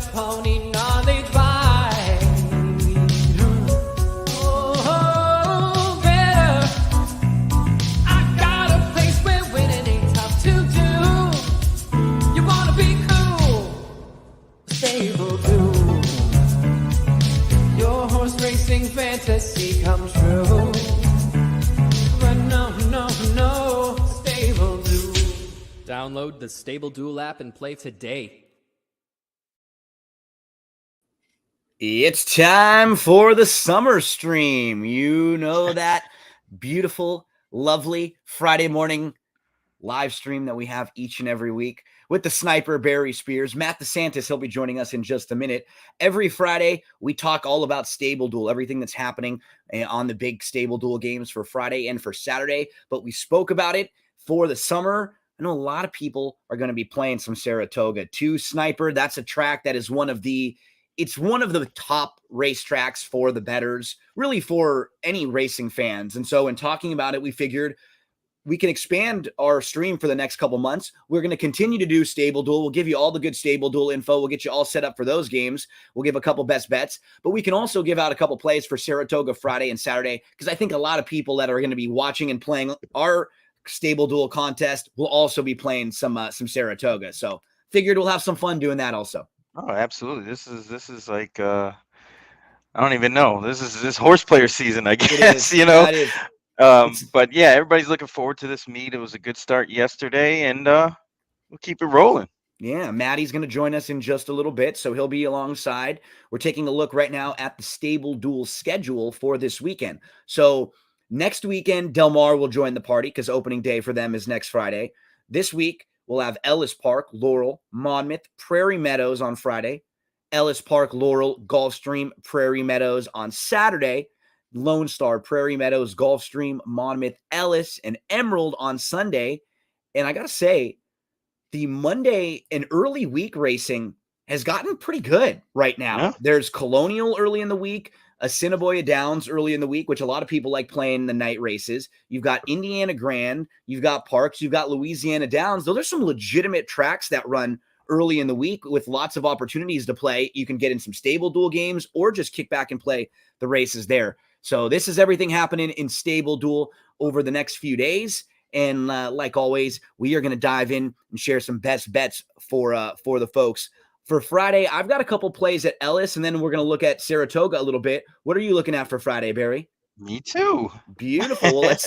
pony gnarly by. Oh, better. I got a place where winning ain't tough to do. You wanna be cool, stable do. Your horse racing fantasy comes true. But no, stable do. Download the Stable Duel app and play today. It's time for the summer stream. You know that beautiful, lovely Friday morning live stream that we have each and every week with the sniper, Barry Spears. Matt DeSantis, he'll be joining us in just a minute. Every Friday, we talk all about Stable Duel, everything that's happening on the big Stable Duel games for Friday and for Saturday. But we spoke about it for the summer. I know a lot of people are going to be playing some Saratoga. Sniper, that's a track that is one of the top racetracks for the bettors, really for any racing fans. And so in talking about it, we figured we can expand our stream for the next couple months. We're going to continue to do Stable Duel. We'll give you all the good Stable Duel info. We'll get you all set up for those games. We'll give a couple best bets, but we can also give out a couple plays for Saratoga Friday and Saturday, because I think a lot of people that are going to be watching and playing our Stable Duel contest will also be playing some Saratoga. So figured we'll have some fun doing that also. Oh, absolutely. This is like I don't even know. This is horse player season, I guess, you know. But yeah, everybody's looking forward to this meet. It was a good start yesterday, and we'll keep it rolling. Yeah, Maddie's going to join us in just a little bit, so he'll be alongside. We're taking a look right now at the Stable Duel schedule for this weekend. So next weekend, Del Mar will join the party because opening day for them is next Friday. This week, we'll have Ellis Park, Laurel, Monmouth, Prairie Meadows on Friday. Ellis Park, Laurel, Gulfstream, Prairie Meadows on Saturday. Lone Star, Prairie Meadows, Gulfstream, Monmouth, Ellis, and Emerald on Sunday. And I got to say, the Monday and early week racing has gotten pretty good right now. Yeah. There's Colonial early in the week, Assiniboia Downs early in the week, which a lot of people like playing the night races. You've got Indiana Grand, you've got Parks, you've got Louisiana Downs. Those are some legitimate tracks that run early in the week with lots of opportunities to play. You can get in some Stable Duel games or just kick back and play the races there. So this is everything happening in Stable Duel over the next few days. And like always, we are going to dive in and share some best bets for the folks. For Friday, I've got a couple plays at Ellis, and then we're going to look at Saratoga a little bit. What are you looking at for Friday, Barry? Me too. Beautiful. Well,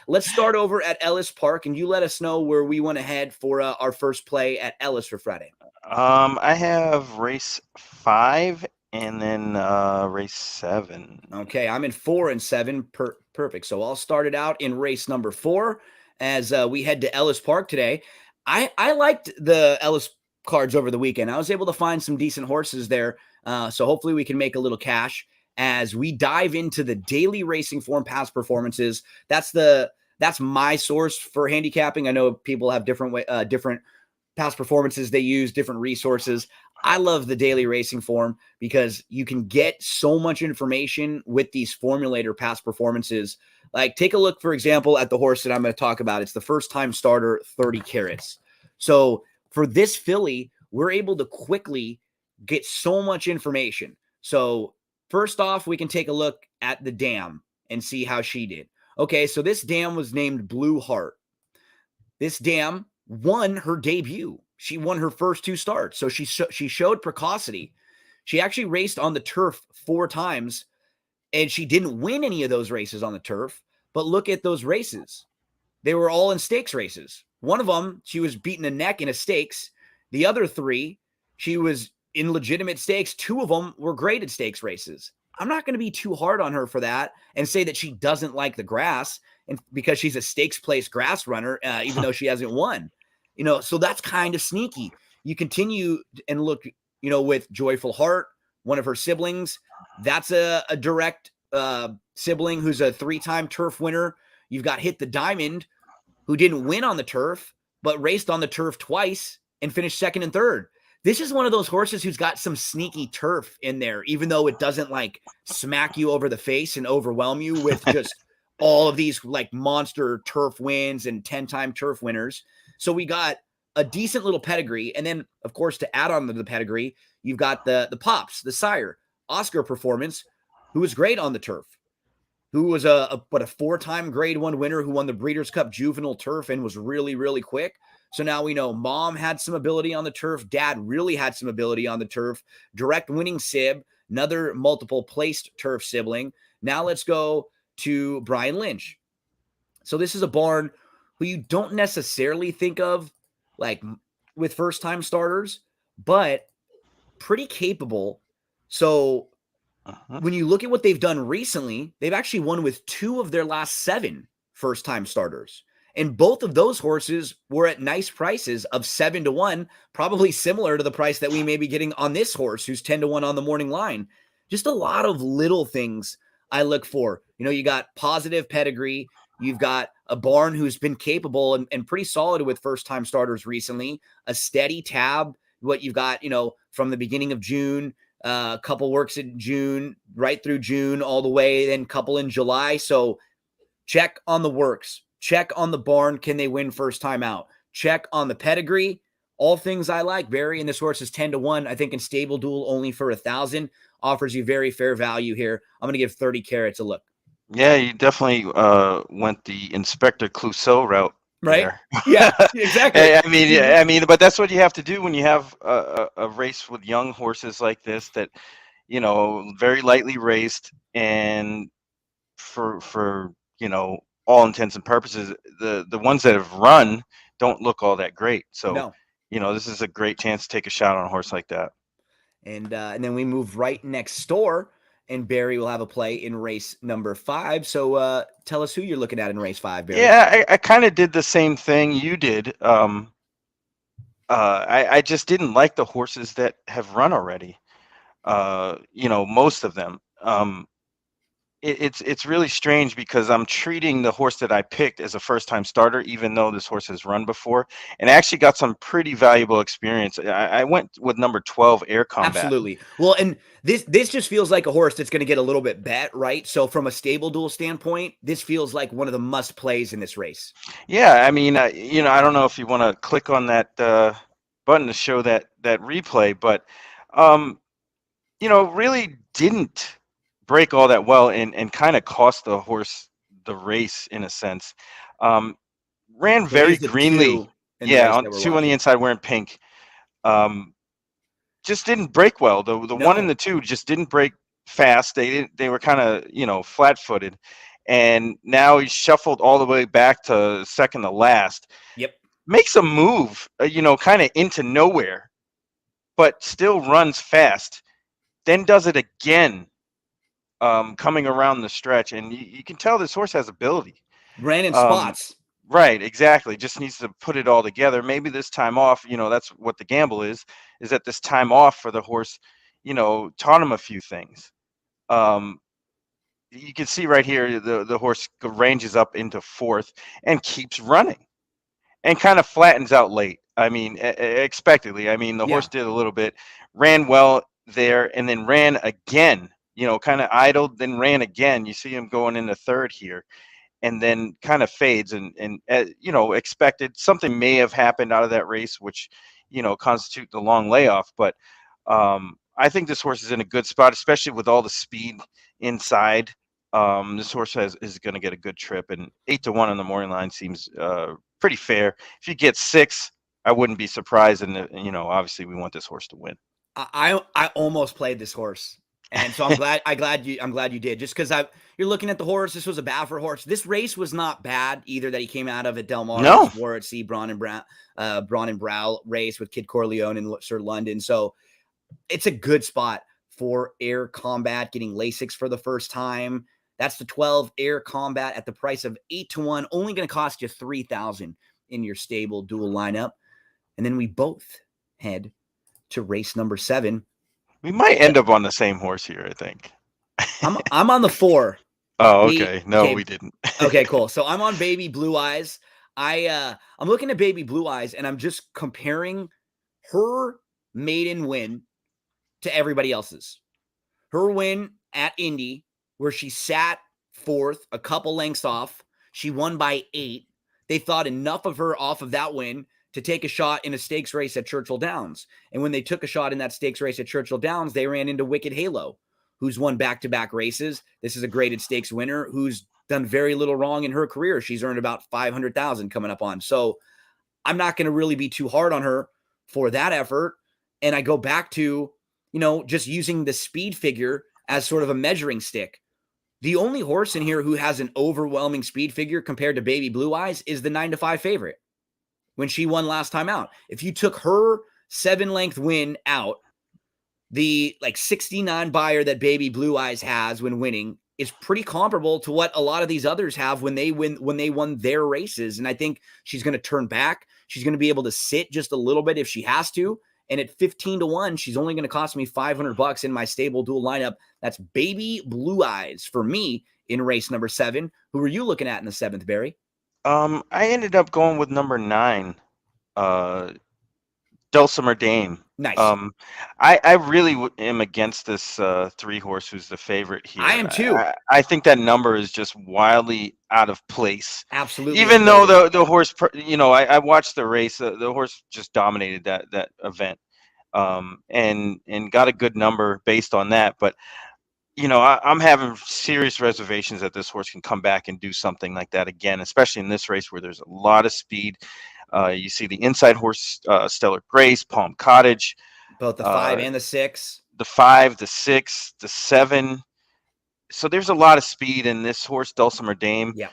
let's start over at Ellis Park, and you let us know where we want to head for our first play at Ellis for Friday. I have race 5 and then race 7. Okay, I'm in 4 and 7. Perfect. So I'll start it out in race number 4 as we head to Ellis Park today. I liked the Ellis cards over the weekend. I was able to find some decent horses there. So hopefully we can make a little cash as we dive into the daily racing form past performances. That's my source for handicapping. I know people have different past performances they use, different resources. I love the daily racing form because you can get so much information with these formulator past performances. Like take a look, for example, at the horse that I'm going to talk about. It's the first time starter, 30 carats. So for this filly, we're able to quickly get so much information. So first off, we can take a look at the dam and see how she did. Okay, so this dam was named Blue Heart. This dam won her debut. She won her first 2 starts. So she showed precocity. She actually raced on the turf 4 times, and she didn't win any of those races on the turf. But look at those races. They were all in stakes races. One of them, she was beating a neck in a stakes. The other 3, she was in legitimate stakes. 2 of them were graded stakes races. I'm not going to be too hard on her for that and say that she doesn't like the grass and because she's a stakes place grass runner, even though she hasn't won. You know, so that's kind of sneaky. You continue and look, you know, with Joyful Heart, one of her siblings. That's a direct sibling who's a 3-time turf winner. You've got Hit the Diamond, who didn't win on the turf, but raced on the turf twice and finished 2nd and 3rd. This is one of those horses who's got some sneaky turf in there, even though it doesn't like smack you over the face and overwhelm you with just all of these like monster turf wins and 10-time turf winners. So we got a decent little pedigree. And then, of course, to add on to the pedigree, you've got the Pops, the sire, Oscar Performance, who was great on the turf, who was a 4-time Grade 1 winner who won the Breeders' Cup Juvenile Turf and was really, really quick. So now we know Mom had some ability on the turf. Dad really had some ability on the turf. Direct winning sib, another multiple placed turf sibling. Now let's go to Brian Lynch. So this is a barn who you don't necessarily think of like with first-time starters, but pretty capable. So when you look at what they've done recently, they've actually won with 2 of their last 7 first-time starters. And both of those horses were at nice prices of 7-1, probably similar to the price that we may be getting on this horse, who's 10-1 on the morning line. Just a lot of little things I look for. You got positive pedigree. You've got a barn who's been capable and pretty solid with first-time starters recently, a steady tab. What you've got, from the beginning of June, a couple works in June, right through June, all the way, then couple in July. So check on the works. Check on the barn. Can they win first time out? Check on the pedigree. All things I like. Barry, and this horse is 10-1. I think in stable duel only for 1,000 offers you very fair value here. I'm going to give 30 carats a look. Yeah, you definitely went the Inspector Clouseau route. Right? There. Yeah, exactly. I mean, but that's what you have to do when you have a race with young horses like this that, very lightly raced, and for all intents and purposes, the ones that have run don't look all that great. So, this is a great chance to take a shot on a horse like that. And then we move right next door, and Barry will have a play in race number 5. So tell us who you're looking at in race 5, Barry. Yeah, I kind of did the same thing you did. I just didn't like the horses that have run already. Most of them. It's really strange because I'm treating the horse that I picked as a first-time starter, even though this horse has run before, and actually got some pretty valuable experience. I went with number 12, Air Combat. Absolutely. Well, and this just feels like a horse that's going to get a little bit bet, right? So from a stable duel standpoint, this feels like one of the must plays in this race. Yeah, I mean, I don't know if you want to click on that button to show that replay, but really didn't break all that well and kind of cost the horse the race in a sense. Ran very greenly. Yeah, on 2 on the inside wearing pink. Just didn't break well. The 1 and the 2 just didn't break fast. They were kind of, flat-footed. And now he's shuffled all the way back to second to last. Yep. Makes a move, kind of into nowhere, but still runs fast. Then does it again. Coming around the stretch, and you can tell this horse has ability. Ran in spots. Right, exactly. Just needs to put it all together. Maybe this time off, that's what the gamble is that this time off for the horse, taught him a few things. You can see right here, the horse ranges up into 4th and keeps running and kind of flattens out late. I mean, expectedly. I mean, the horse did a little bit, ran well there, and then ran again. Kind of idled, then ran again. You see him going into 3rd here, and then kind of fades. And expected something may have happened out of that race, which, constitute the long layoff. But I think this horse is in a good spot, especially with all the speed inside. This horse is going to get a good trip, and 8-1 on the morning line seems pretty fair. If you get 6, I wouldn't be surprised. And obviously we want this horse to win. I almost played this horse. And so I'm glad you did, just because you're looking at the horse. This was a Baffert horse. This race was not bad either that he came out of at Del Mar. No. War at Sea, Braun and Brow race with Kid Corleone and Sir London. So it's a good spot for Air Combat getting Lasix for the first time. That's the 12 Air Combat at the price of 8-1, only going to cost you 3,000 in your stable dual lineup. And then we both head to race number 7. We might end up on the same horse here, I think. I'm on the 4. Oh, okay. No, we didn't. Okay, cool. So I'm on Baby Blue Eyes. I'm looking at Baby Blue Eyes, and I'm just comparing her maiden win to everybody else's. Her win at Indy, where she sat 4th, a couple lengths off. She won by 8. They thought enough of her off of that win to take a shot in a stakes race at Churchill Downs. And when they took a shot in that stakes race at Churchill Downs, they ran into Wicked Halo, who's won back-to-back races. This is a graded stakes winner who's done very little wrong in her career. She's earned about $500,000 coming up on. So I'm not going to really be too hard on her for that effort. And I go back to, just using the speed figure as sort of a measuring stick. The only horse in here who has an overwhelming speed figure compared to Baby Blue Eyes is the 9-5 favorite when she won last time out. If you took her 7-length win out, the 69 buyer that Baby Blue Eyes has when winning is pretty comparable to what a lot of these others have when they won their races. And I think she's going to turn back. She's going to be able to sit just a little bit if she has to. And at 15-1, she's only going to cost me $500 in my stable dual lineup. That's Baby Blue Eyes for me in race number 7. Who were you looking at in the 7th, Barry? I ended up going with number 9, Dulcimer Dame. Nice. I really am against this 3-horse who's the favorite here. I am too. I think that number is just wildly out of place. Absolutely. Even though the horse, I watched the race. The horse just dominated that event, and got a good number based on that. But I'm having serious reservations that this horse can come back and do something like that again, especially in this race where there's a lot of speed. You see the inside horse, Stellar Grace, Palm Cottage. Both the 5 and the 6. The 5, the 6, the 7. So there's a lot of speed in this horse, Dulcimer Dame. Yeah.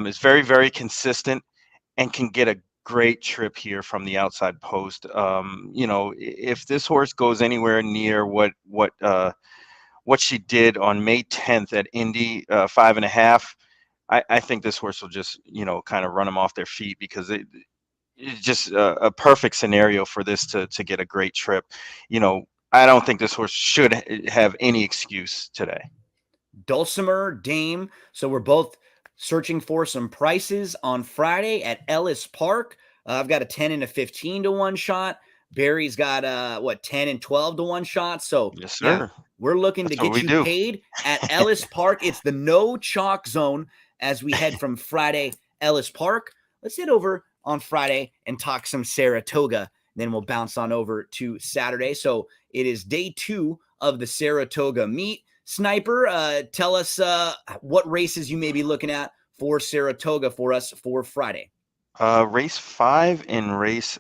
Is very, very consistent and can get a great trip here from the outside post. If this horse goes anywhere near what she did on May 10th at Indy 5.5, I think this horse will just, kind of run them off their feet, because it's just a perfect scenario for this to get a great trip. I don't think this horse should have any excuse today. Dulcimer Dame. So we're both searching for some prices on Friday at Ellis Park. I've got a 10 and a 15-1 shot. Barry's got 10 and 12-1 shot. So yes, sir. Yeah, we're looking That's to get you paid at Ellis Park. It's the no chalk zone as we head from Friday, Ellis Park. Let's head over on Friday and talk some Saratoga. Then we'll bounce on over to Saturday. So it is day 2 of the Saratoga meet. Sniper, tell us what races you may be looking at for Saratoga for us for Friday. Race 5 and race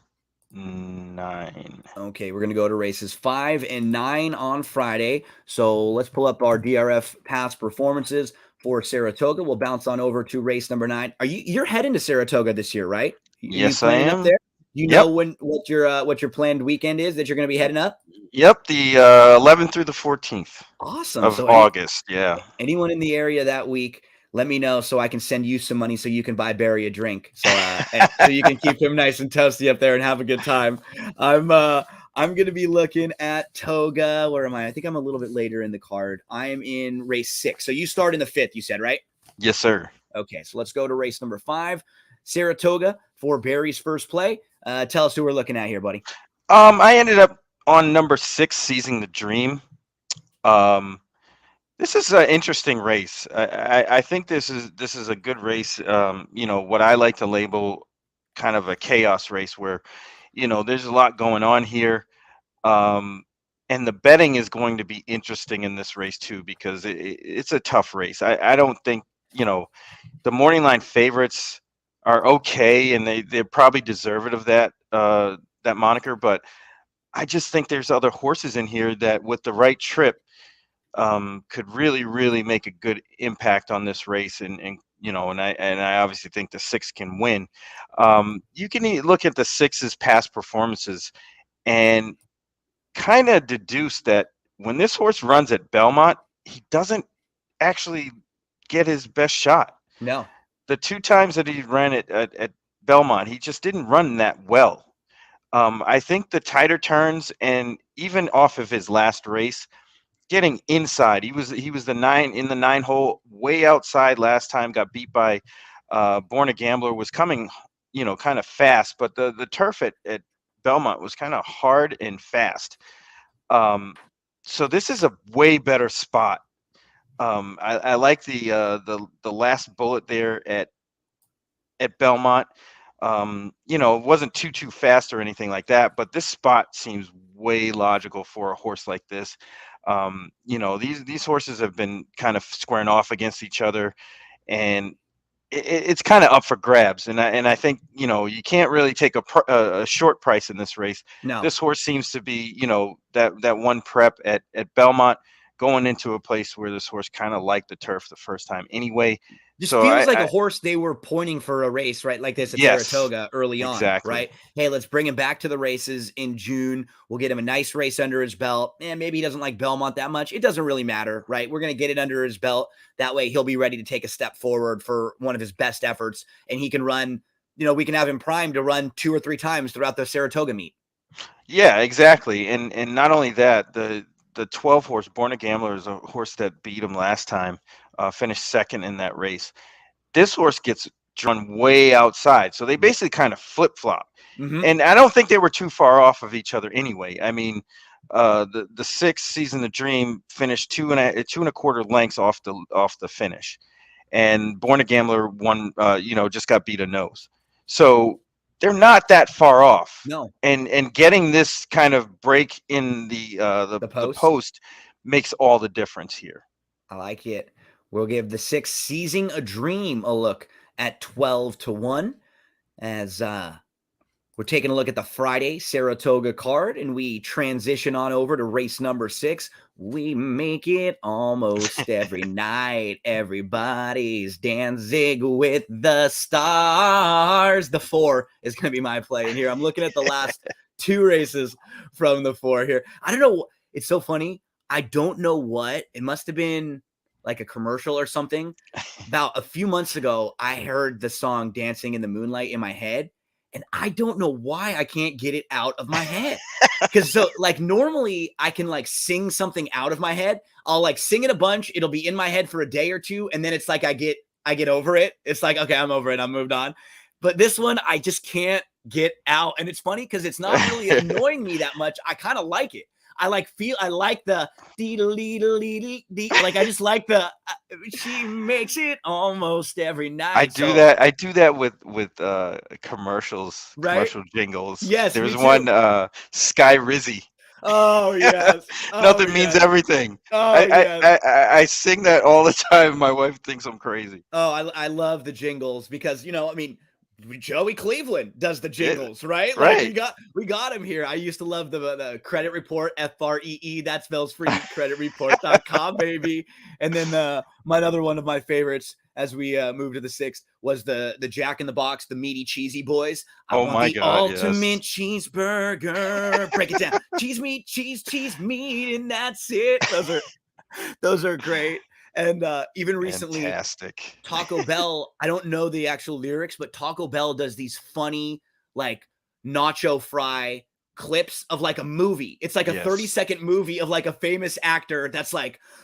9. Okay, we're going to go to races 5 and 9 on Friday. So let's pull up our DRF past performances for Saratoga. We'll bounce on over to race number 9. You're heading to Saratoga this year, right? Yes, I am. Up there? You know what your planned weekend is that you're going to be heading up? Yep, the 11th through the 14th. Awesome. Of August, yeah. Anyone in the area that week, let me know so I can send you some money so you can buy Barry a drink. So so you can keep him nice and toasty up there and have a good time. I'm going to be looking at Toga. Where am I? I think I'm a little bit later in the card. I am in race 6. So you start in the 5th, you said, right? Yes, sir. Okay, so let's go to race number 5. Saratoga for Barry's first play. Tell us who we're looking at here, buddy. I ended up on number 6, Seizing the Dream. This is an interesting race. I think this is a good race. What I like to label kind of a chaos race where, there's a lot going on here. And the betting is going to be interesting in this race too, because it's a tough race. I don't think, the morning line favorites are okay, and they're probably deserving of that moniker, but I just think there's other horses in here that with the right trip could really, really make a good impact on this race. And I obviously think the 6 can win. You can look at the 6's past performances and kind of deduce that when this horse runs at Belmont, he doesn't actually get his best shot. No. The 2 times that he ran at Belmont, he just didn't run that well. I think the tighter turns, and even off of his last race, getting inside, he was the 9 in the 9 hole, way outside last time, got beat by Born a Gambler, was coming, kind of fast, but the turf at Belmont was kind of hard and fast. So this is a way better spot. I like the last bullet there at Belmont. It wasn't too fast or anything like that, but this spot seems way logical for a horse like this. These horses have been kind of squaring off against each other, and it's kind of up for grabs. And I think you can't really take a short price in this race. No. This horse seems to be that one prep at Belmont, going into a place where this horse kind of liked the turf the first time anyway. Just So feels like a horse they were pointing for a race, right? Like this at Saratoga early on, right? Hey, let's bring him back to the races in June. We'll get him a nice race under his belt. And maybe he doesn't like Belmont that much. It doesn't really matter, right? We're going to get it under his belt. That way he'll be ready to take a step forward for one of his best efforts. And he can run, we can have him primed to run 2 or 3 times throughout the Saratoga meet. Yeah, exactly. And not only that, the 12 horse Born a Gambler is a horse that beat him last time, finished second in that race. This horse gets drawn way outside, so they basically kind of flip flop. Mm-hmm. And I don't think they were too far off of each other anyway. I mean, the 6 Season the Dream finished 2.25 lengths off the finish, and Born a Gambler won. Just got beat a nose. So they're not that far off. No. And getting this kind of break in the post makes all the difference here. I like it. We'll give the 6 Seizing a Dream a look at 12-1 as we're taking a look at the Friday Saratoga card, and we transition on over to race number 6. We make it almost every night. Everybody's dancing with the stars. The 4 is going to be my play in here. I'm looking at the last 2 races from the 4 here. I don't know. It's so funny. I don't know what. It must have been like a commercial or something. About a few months ago, I heard the song Dancing in the Moonlight in my head. And I don't know why I can't get it out of my head. Because normally I can sing something out of my head. I'll sing it a bunch. It'll be in my head for a day or two. And then it's like I get over it. It's like, okay, I'm over it. I'm moved on. But this one, I just can't get out. And it's funny because it's not really annoying me that much. I kind of like it. I like the I just like the she makes it almost every night. I do that with commercials, right? Commercial jingles. Yes, there's one Sky Rizzy. Oh yes, nothing means everything. Oh yes. I sing that all the time. My wife thinks I'm crazy. Oh, I love the jingles because Joey Cleveland does the jingles, right? Right. We got him here. I used to love the credit report, FREE. That spells free. Creditreport.com, baby. And then another one of my favorites as we move to the 6th was the Jack in the Box, the meaty cheesy boys. I want the ultimate cheeseburger. Break it down. Cheese meat, cheese meat, and that's it. Those are great. And even recently, fantastic. Taco Bell, I don't know the actual lyrics, but Taco Bell does these funny, nacho fry clips of a movie. It's a 30-second movie of a famous actor that's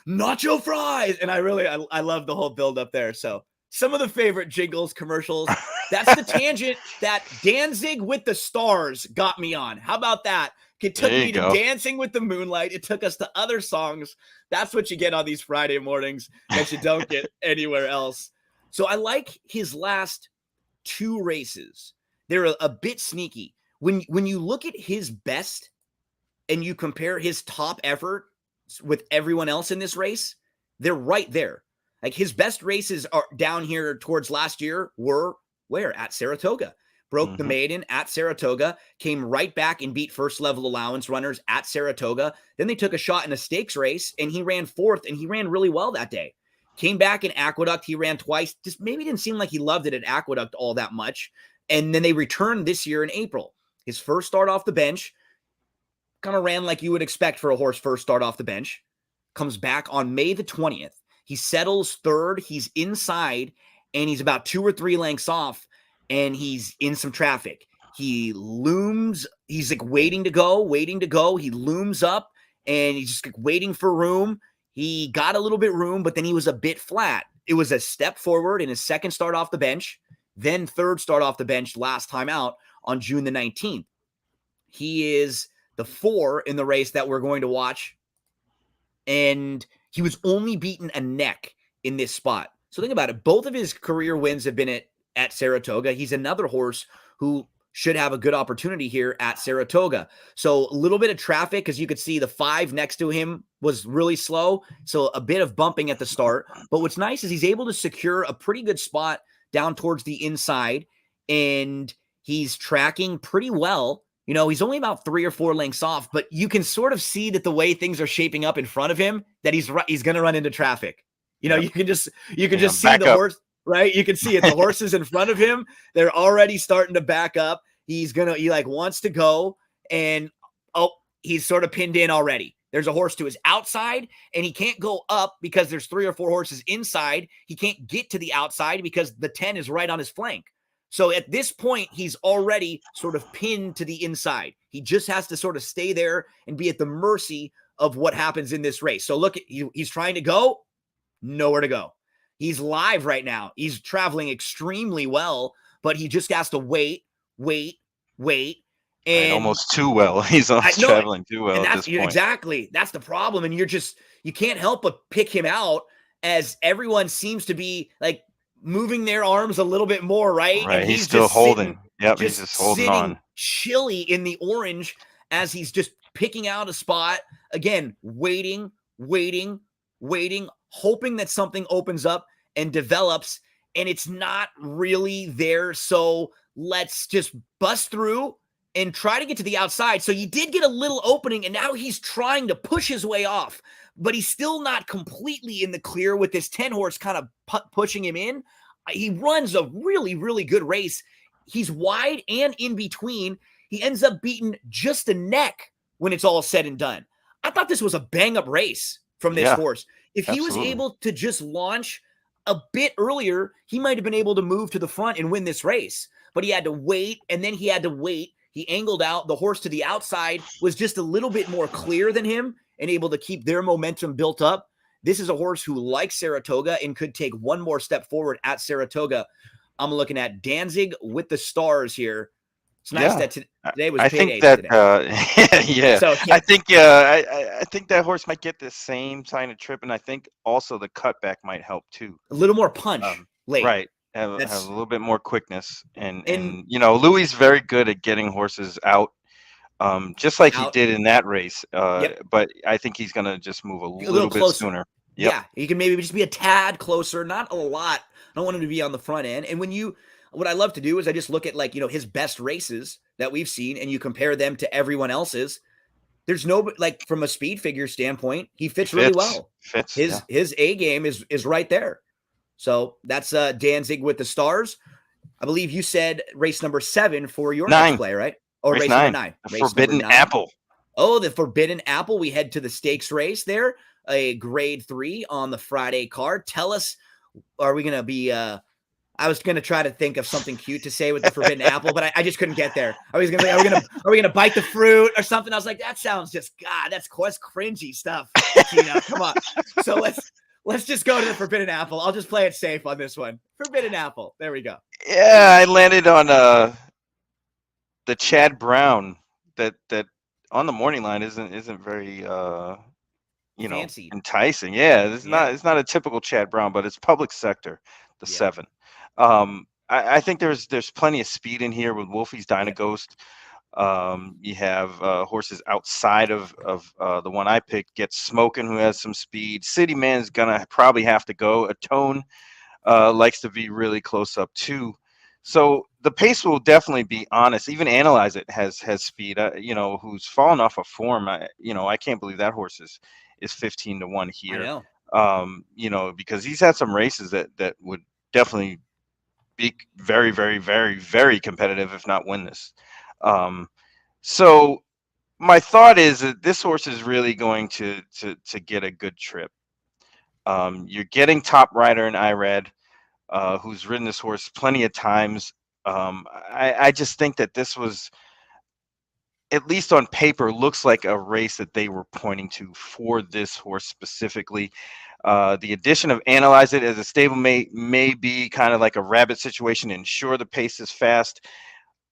nacho fries. And I love the whole build up there. So some of the favorite jingles, commercials. That's the tangent that Danzig with the Stars got me on. How about that? It took me to Dancing with the Moonlight. It took us to other songs. That's what you get on these Friday mornings that you don't get anywhere else. So I like his last 2 races. They're a bit sneaky. When you look at his best and you compare his top effort with everyone else in this race, they're right there. His best races are down here towards last year were where? At Saratoga. Broke the maiden at Saratoga, came right back and beat first level allowance runners at Saratoga. Then they took a shot in a stakes race and he ran 4th and he ran really well that day. Came back in Aqueduct. He ran twice. Just maybe didn't seem like he loved it at Aqueduct all that much. And then they returned this year in April. His first start off the bench kind of ran like you would expect for a horse first start off the bench. Comes back on May the 20th. He settles 3rd. He's inside and he's about 2 or 3 lengths off. And he's in some traffic. He looms. He's waiting to go. He looms up and he's just waiting for room. He got a little bit room, but then he was a bit flat. It was a step forward in his second start off the bench, then 3rd start off the bench last time out on June the 19th. He is the 4 in the race that we're going to watch. And he was only beaten a neck in this spot. So think about it. Both of his career wins have been at Saratoga. He's another horse who should have a good opportunity here at Saratoga. So a little bit of traffic, because you could see the 5 next to him was really slow. So a bit of bumping at the start. But what's nice is he's able to secure a pretty good spot down towards the inside, and he's tracking pretty well. He's only about 3 or 4 lengths off, but you can sort of see that the way things are shaping up in front of him, that he's going to run into traffic. You can just see the horse. Right? You can see it. The horses in front of him, they're already starting to back up. He wants to go, and he's sort of pinned in already. There's a horse to his outside, and he can't go up because there's 3 or 4 horses inside. He can't get to the outside because the 10 is right on his flank. So at this point, he's already sort of pinned to the inside. He just has to sort of stay there and be at the mercy of what happens in this race. So look, he's trying to go, nowhere to go. He's live right now. He's traveling extremely well, but he just has to wait. And almost too well. He's traveling too well at this point. Exactly. That's the problem. And you can't help but pick him out, as everyone seems to be like moving their arms a little bit more, right? Right. And he's still holding. He's just holding on. Chilly in the orange as he's just picking out a spot. Again, waiting, hoping that something opens up and develops, and it's not really there. So let's just bust through and try to get to the outside. So you did get a little opening, and now he's trying to push his way off, but he's still not completely in the clear with this 10 horse kind of pushing him in. He runs a really, really good race. He's wide and in between. He ends up beating just a neck when it's all said and done. I thought this was a bang-up race from this horse. If he was able to just launch a bit earlier, he might have been able to move to the front and win this race. But he had to wait, and then he had to wait. He angled out. The horse to the outside was just a little bit more clear than him and able to keep their momentum built up. This is a horse who likes Saratoga and could take one more step forward at Saratoga. I'm looking at Danzig with the stars here. It's nice that today was payday today. So, I think that horse might get the same sign of trip, and I think also the cutback might help too. A little more punch late. Right. Have a little bit more quickness. And Louis is very good at getting horses out, just like he did in that race. But I think he's going to just move a little bit sooner. Yep. Yeah, he can maybe just be a tad closer, not a lot. I don't want him to be on the front end. And what I love to do is I just look at his best races that we've seen, and you compare them to everyone else's. There's no, from a speed figure standpoint, he fits really well. His A game is right there. So that's Danzig with the stars. I believe you said race number 7 for your next play, right? Or race number 9. Forbidden Apple. Oh, the Forbidden Apple. We head to the stakes race there, a grade 3 on the Friday card. Tell us, are we going to be I was going to try to think of something cute to say with the Forbidden Apple, but I just couldn't get there. I was going to are we going to bite the fruit or something? I was like, that sounds just, God, that's cringy stuff. Come on. So let's just go to the Forbidden Apple. I'll just play it safe on this one. Forbidden Apple. There we go. Yeah, I landed on the Chad Brown that on the morning line isn't very fancy, enticing. Yeah, it's not a typical Chad Brown, but it's public sector, the 7. I think there's plenty of speed in here with Wolfie's Dynaghost. You have horses outside of the one I picked. Get Smokin', who has some speed. City Man's gonna probably have to go. Atone likes to be really close up too. So the pace will definitely be honest. Even Analyze It has speed. Who's fallen off of form. I can't believe that horse is 15 to 1 here. I know. Because he's had some races that would definitely be very, very, very, very competitive, if not win this. So my thought is that this horse is really going to get a good trip. You're getting Top Rider and Irad, who's ridden this horse plenty of times. I just think that this was, at least on paper, looks like a race that they were pointing to for this horse specifically. The addition of Analyze It as a stablemate may be kind of like a rabbit situation, ensure the pace is fast.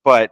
But,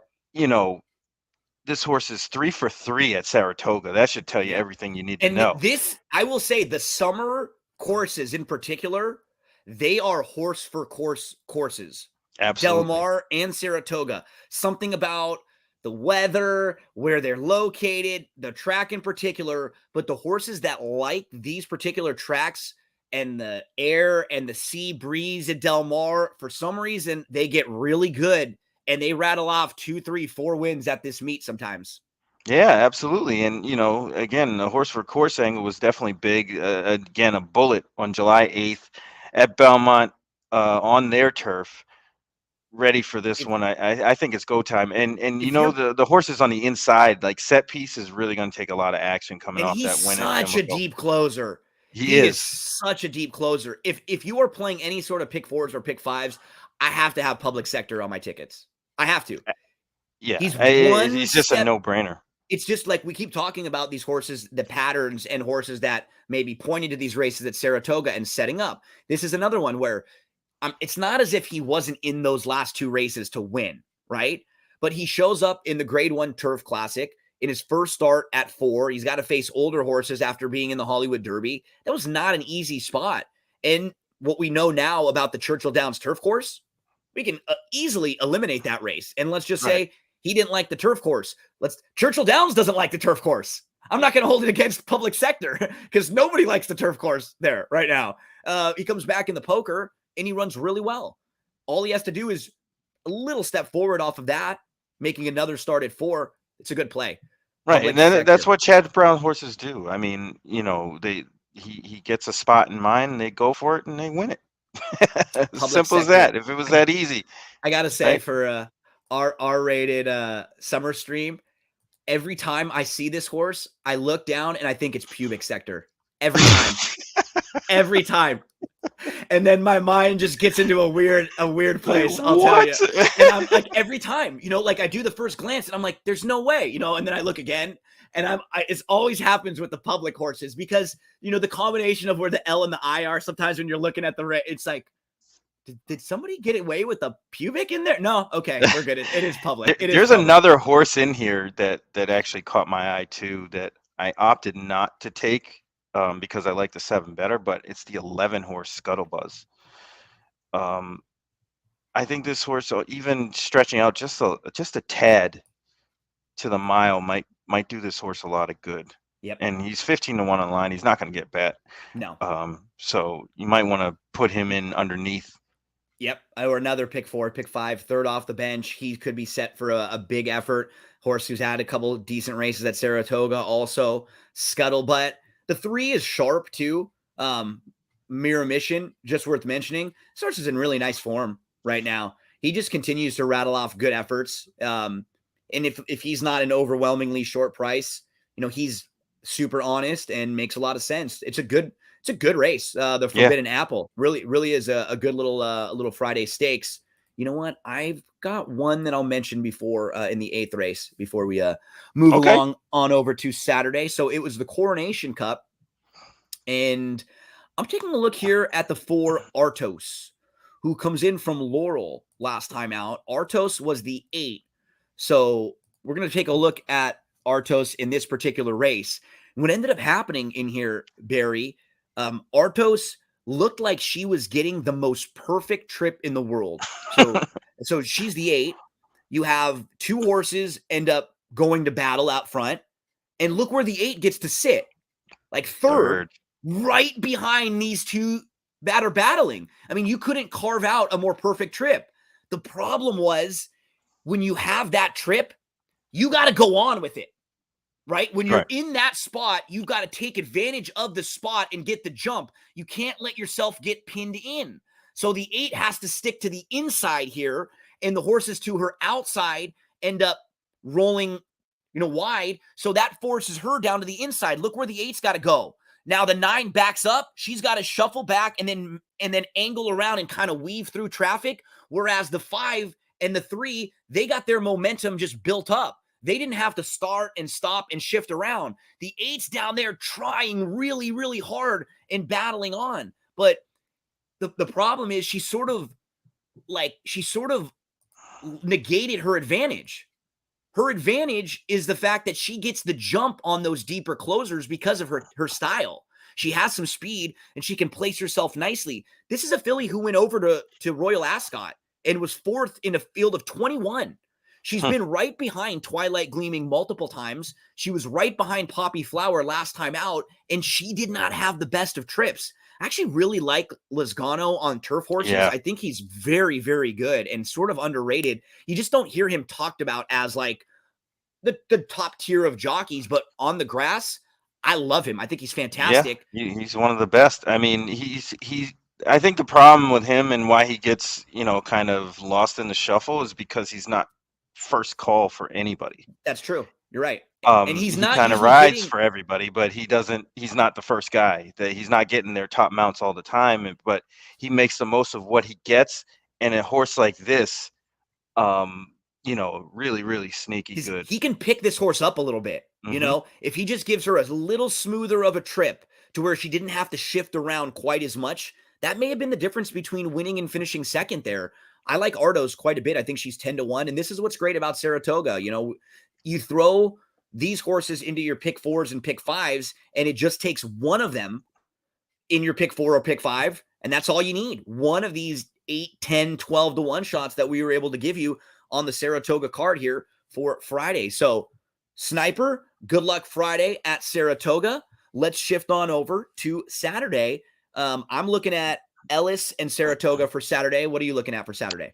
this horse is 3 for 3 at Saratoga. That should tell you everything you need to know. This, I will say, the summer courses in particular, they are horse for course courses. Absolutely. Del Mar and Saratoga. Something about the weather, where they're located, the track in particular, but the horses that like these particular tracks and the air and the sea breeze at Del Mar, for some reason, they get really good and they rattle off 2, 3, 4 wins at this meet sometimes. Yeah, absolutely. And, again, the horse for course angle was definitely big. Again, a bullet on July 8th at Belmont on their turf, ready for this If, one. I think it's go time. And if you're the horses on the inside, like set piece is really going to take a lot of action coming And off he's that win at such a Pimlico. deep closer. He He is is. such a deep closer. If you are playing any sort of pick fours or pick fives, I have to have public sector on my tickets. I have to. Yeah, He's one he's just a step. no-brainer. It's just like we keep talking about these horses, the patterns and horses that may be pointing to these races at Saratoga and setting up. This is another one where it's not as if he wasn't in those last 2 races to win, right? But he shows up in the Grade 1 Turf Classic in his first start at 4. He's got to face older horses after being in the Hollywood Derby. That was not an easy spot. And what we know now about the Churchill Downs turf course, we can easily eliminate that race. And let's just say he didn't like the turf course. Churchill Downs doesn't like the turf course. I'm not going to hold it against public sector because nobody likes the turf course there right now. He comes back in the poker and he runs really well. All he has to do is a little step forward off of that, making another start at 4. It's a good play. Right, Public and then sector. that's what Chad Brown horses do. I mean, he gets a spot in mind, and they go for it, and they win it. Simple as that. If it was that easy. I gotta say, for our R-rated summer stream, every time I see this horse, I look down and I think it's pubic sector. Every time. Every time. And then my mind just gets into a weird place. I'll tell you. And I'm like, every time, like I do the first glance and I'm like, there's no way, and then I look again and it always happens with the public horses because, the combination of where the L and the I are sometimes when you're looking at it's like, did somebody get away with the pubic in there? No. Okay. We're good. It is public. There's another horse in here that actually caught my eye too, that I opted not to take. Because I like the 7 better, but it's the 11 horse Scuttlebuzz. I think this horse, even stretching out just a tad to the mile, might do this horse a lot of good. Yep. And he's 15 to 1 on line. He's not going to get bet. No. So you might want to put him in underneath. Yep. Or another pick 4, pick 5, third off the bench. He could be set for a big effort. Horse who's had a couple decent races at Saratoga. Also, Scuttlebutt. The 3 is sharp too. Mirror Mission, just worth mentioning. Starts is in really nice form right now. He just continues to rattle off good efforts. And if he's not an overwhelmingly short price, he's super honest and makes a lot of sense. It's a good race. The Forbidden Apple really is a good little Friday stakes. You know what? I've got one that I'll mention before in the 8th race before we move along on over to Saturday. So it was the Coronation Cup, and I'm taking a look here at the 4 Artos, who comes in from Laurel last time out. Artos was the 8. So we're going to take a look at Artos in this particular race. And what ended up happening in here, Barry, Artos looked like she was getting the most perfect trip in the world. So she's the 8. You have 2 horses end up going to battle out front. And look where the 8 gets to sit. Like third. Right behind these 2 that are battling. I mean, you couldn't carve out a more perfect trip. The problem was when you have that trip, you got to go on with it. Right? When you're in that spot, you've got to take advantage of the spot and get the jump. You can't let yourself get pinned in. So the 8 has to stick to the inside here, and the horses to her outside end up rolling, wide. So that forces her down to the inside. Look where the 8's got to go. Now the 9 backs up. She's got to shuffle back and then angle around and kind of weave through traffic. Whereas the 5 and the 3, they got their momentum just built up. They didn't have to start and stop and shift around. The 8's down there trying really, really hard and battling on. But the problem is she sort of negated her advantage. Her advantage is the fact that she gets the jump on those deeper closers because of her style. She has some speed and she can place herself nicely. This is a filly who went over to Royal Ascot and was 4th in a field of 21. She's been right behind Twilight Gleaming multiple times. She was right behind Poppy Flower last time out, and she did not have the best of trips. I actually really like Lozano on turf horses. Yeah. I think he's very, very good and sort of underrated. You just don't hear him talked about as like the top tier of jockeys, but on the grass, I love him. I think he's fantastic. Yeah, he's one of the best. I mean, I think the problem with him and why he gets, kind of lost in the shuffle is because he's not first call for anybody. That's true. You're right. And he kind of rides for everybody, but he's not the first guy. He's not getting their top mounts all the time, but he makes the most of what he gets. And a horse like this, really, really sneaky good. He can pick this horse up a little bit. If he just gives her a little smoother of a trip to where she didn't have to shift around quite as much, that may have been the difference between winning and finishing second there. I like Ardos quite a bit. I think she's 10-1. And this is what's great about Saratoga. You throw these horses into your pick 4s and pick 5s, and it just takes one of them in your pick 4 or pick 5. And that's all you need. One of these 8, 10, 12-1 shots that we were able to give you on the Saratoga card here for Friday. So Sniper, good luck Friday at Saratoga. Let's shift on over to Saturday. I'm looking at Ellis and Saratoga for Saturday. What are you looking at for Saturday?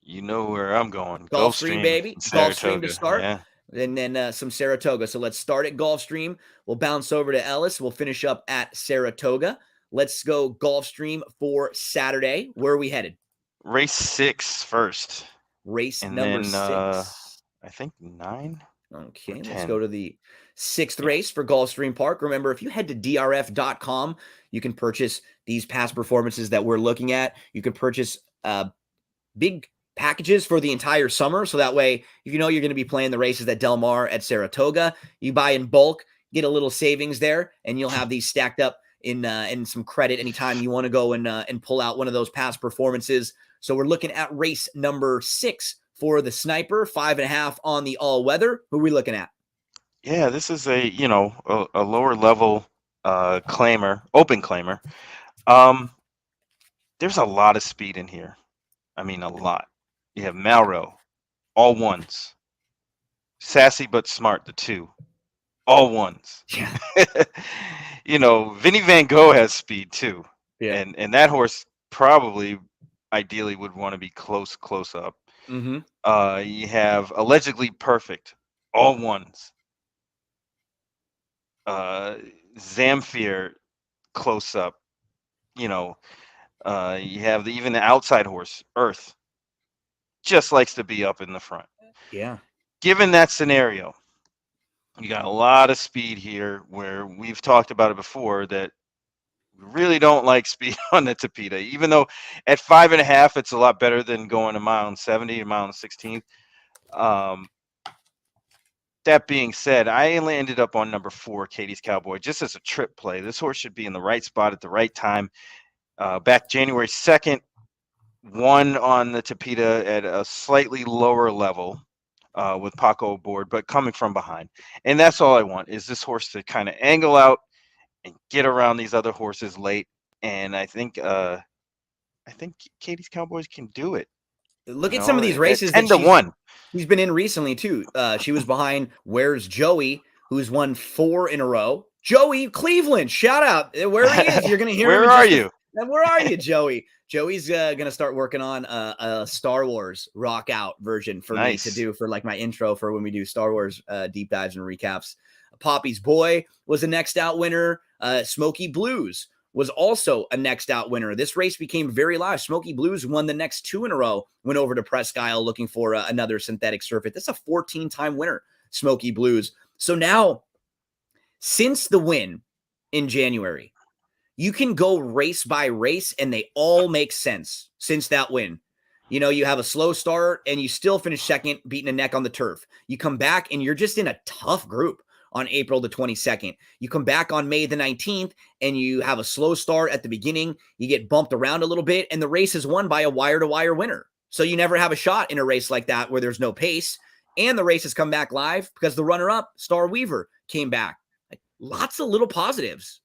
You know where I'm going. Gulfstream, baby. Gulfstream to start. Yeah. And then some Saratoga. So let's start at Gulfstream. We'll bounce over to Ellis. We'll finish up at Saratoga. Let's go Gulfstream for Saturday. Where are we headed? Race 6 first. Race and number then, 6. I think 9. Okay, let's go to the 6th race for Gulfstream Park. Remember, if you head to drf.com, you can purchase these past performances that we're looking at. You can purchase big packages for the entire summer. So that way, if you're going to be playing the races at Del Mar, at Saratoga, you buy in bulk, get a little savings there, and you'll have these stacked up in some credit anytime you want to go and pull out one of those past performances. So we're looking at race number 6 for the Sniper, 5.5 on the all-weather. Who are we looking at? Yeah, this is a lower level claimer, open claimer. There's a lot of speed in here. I mean, a lot. You have Malro, all 1s. Sassy but Smart, the 2, all 1s. Yeah. Vinny Van Gogh has speed too. Yeah. And that horse probably ideally would want to be close up. Mm-hmm. You have Allegedly Perfect, all 1s. Zamfir, close up. You have even the outside horse, Earth, just likes to be up in the front. Yeah. Given that scenario, you got a lot of speed here where we've talked about it before that we really don't like speed on the Tapeta, even though at 5.5, it's a lot better than going a mile and 70, a mile and 16. That being said, I only ended up on number 4, Katie's Cowboy, just as a trip play. This horse should be in the right spot at the right time. Back January 2nd, won on the Tapeta at a slightly lower level with Paco aboard, but coming from behind. And that's all I want is this horse to kind of angle out and get around these other horses late. And I think Katie's Cowboys can do it. Look at some of these races. 10-1. She's been in recently too. She was behind Where's Joey, who's won 4 in a row. Joey Cleveland, shout out where he is. You're going to hear him. Where are you? Where are you, Joey? Joey's going to start working on a Star Wars rock out version for me to do for like my intro for when we do Star Wars deep dives and recaps. Poppy's Boy was a next out winner. Smoky Blues was also a next out winner. This race became very live. Smoky Blues won the next 2 in a row, went over to Presque Isle looking for another synthetic surface. That's a 14-time winner, Smoky Blues. So now, since the win in January, you can go race by race, and they all make sense since that win. You have a slow start, and you still finish second, beating a neck on the turf. You come back, and you're just in a tough group on April the 22nd. You come back on May the 19th, and you have a slow start at the beginning. You get bumped around a little bit, and the race is won by a wire-to-wire winner. So you never have a shot in a race like that where there's no pace, and the race has come back live because the runner-up, Star Weaver, came back. Like, lots of little positives.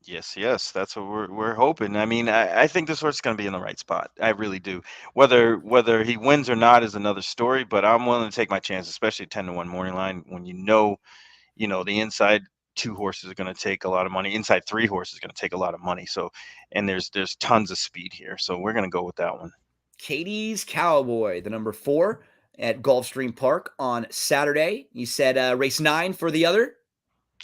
Yes, that's what we're hoping. I mean, I think this horse is going to be in the right spot. I really do. Whether he wins or not is another story, but I'm willing to take my chance, especially 10-1 morning line when the inside two horses are going to take a lot of money. Inside three horses are going to take a lot of money. So, and there's tons of speed here. So we're going to go with that one. Katie's Cowboy, the number 4 at Gulfstream Park on Saturday. You said race 9 for the other?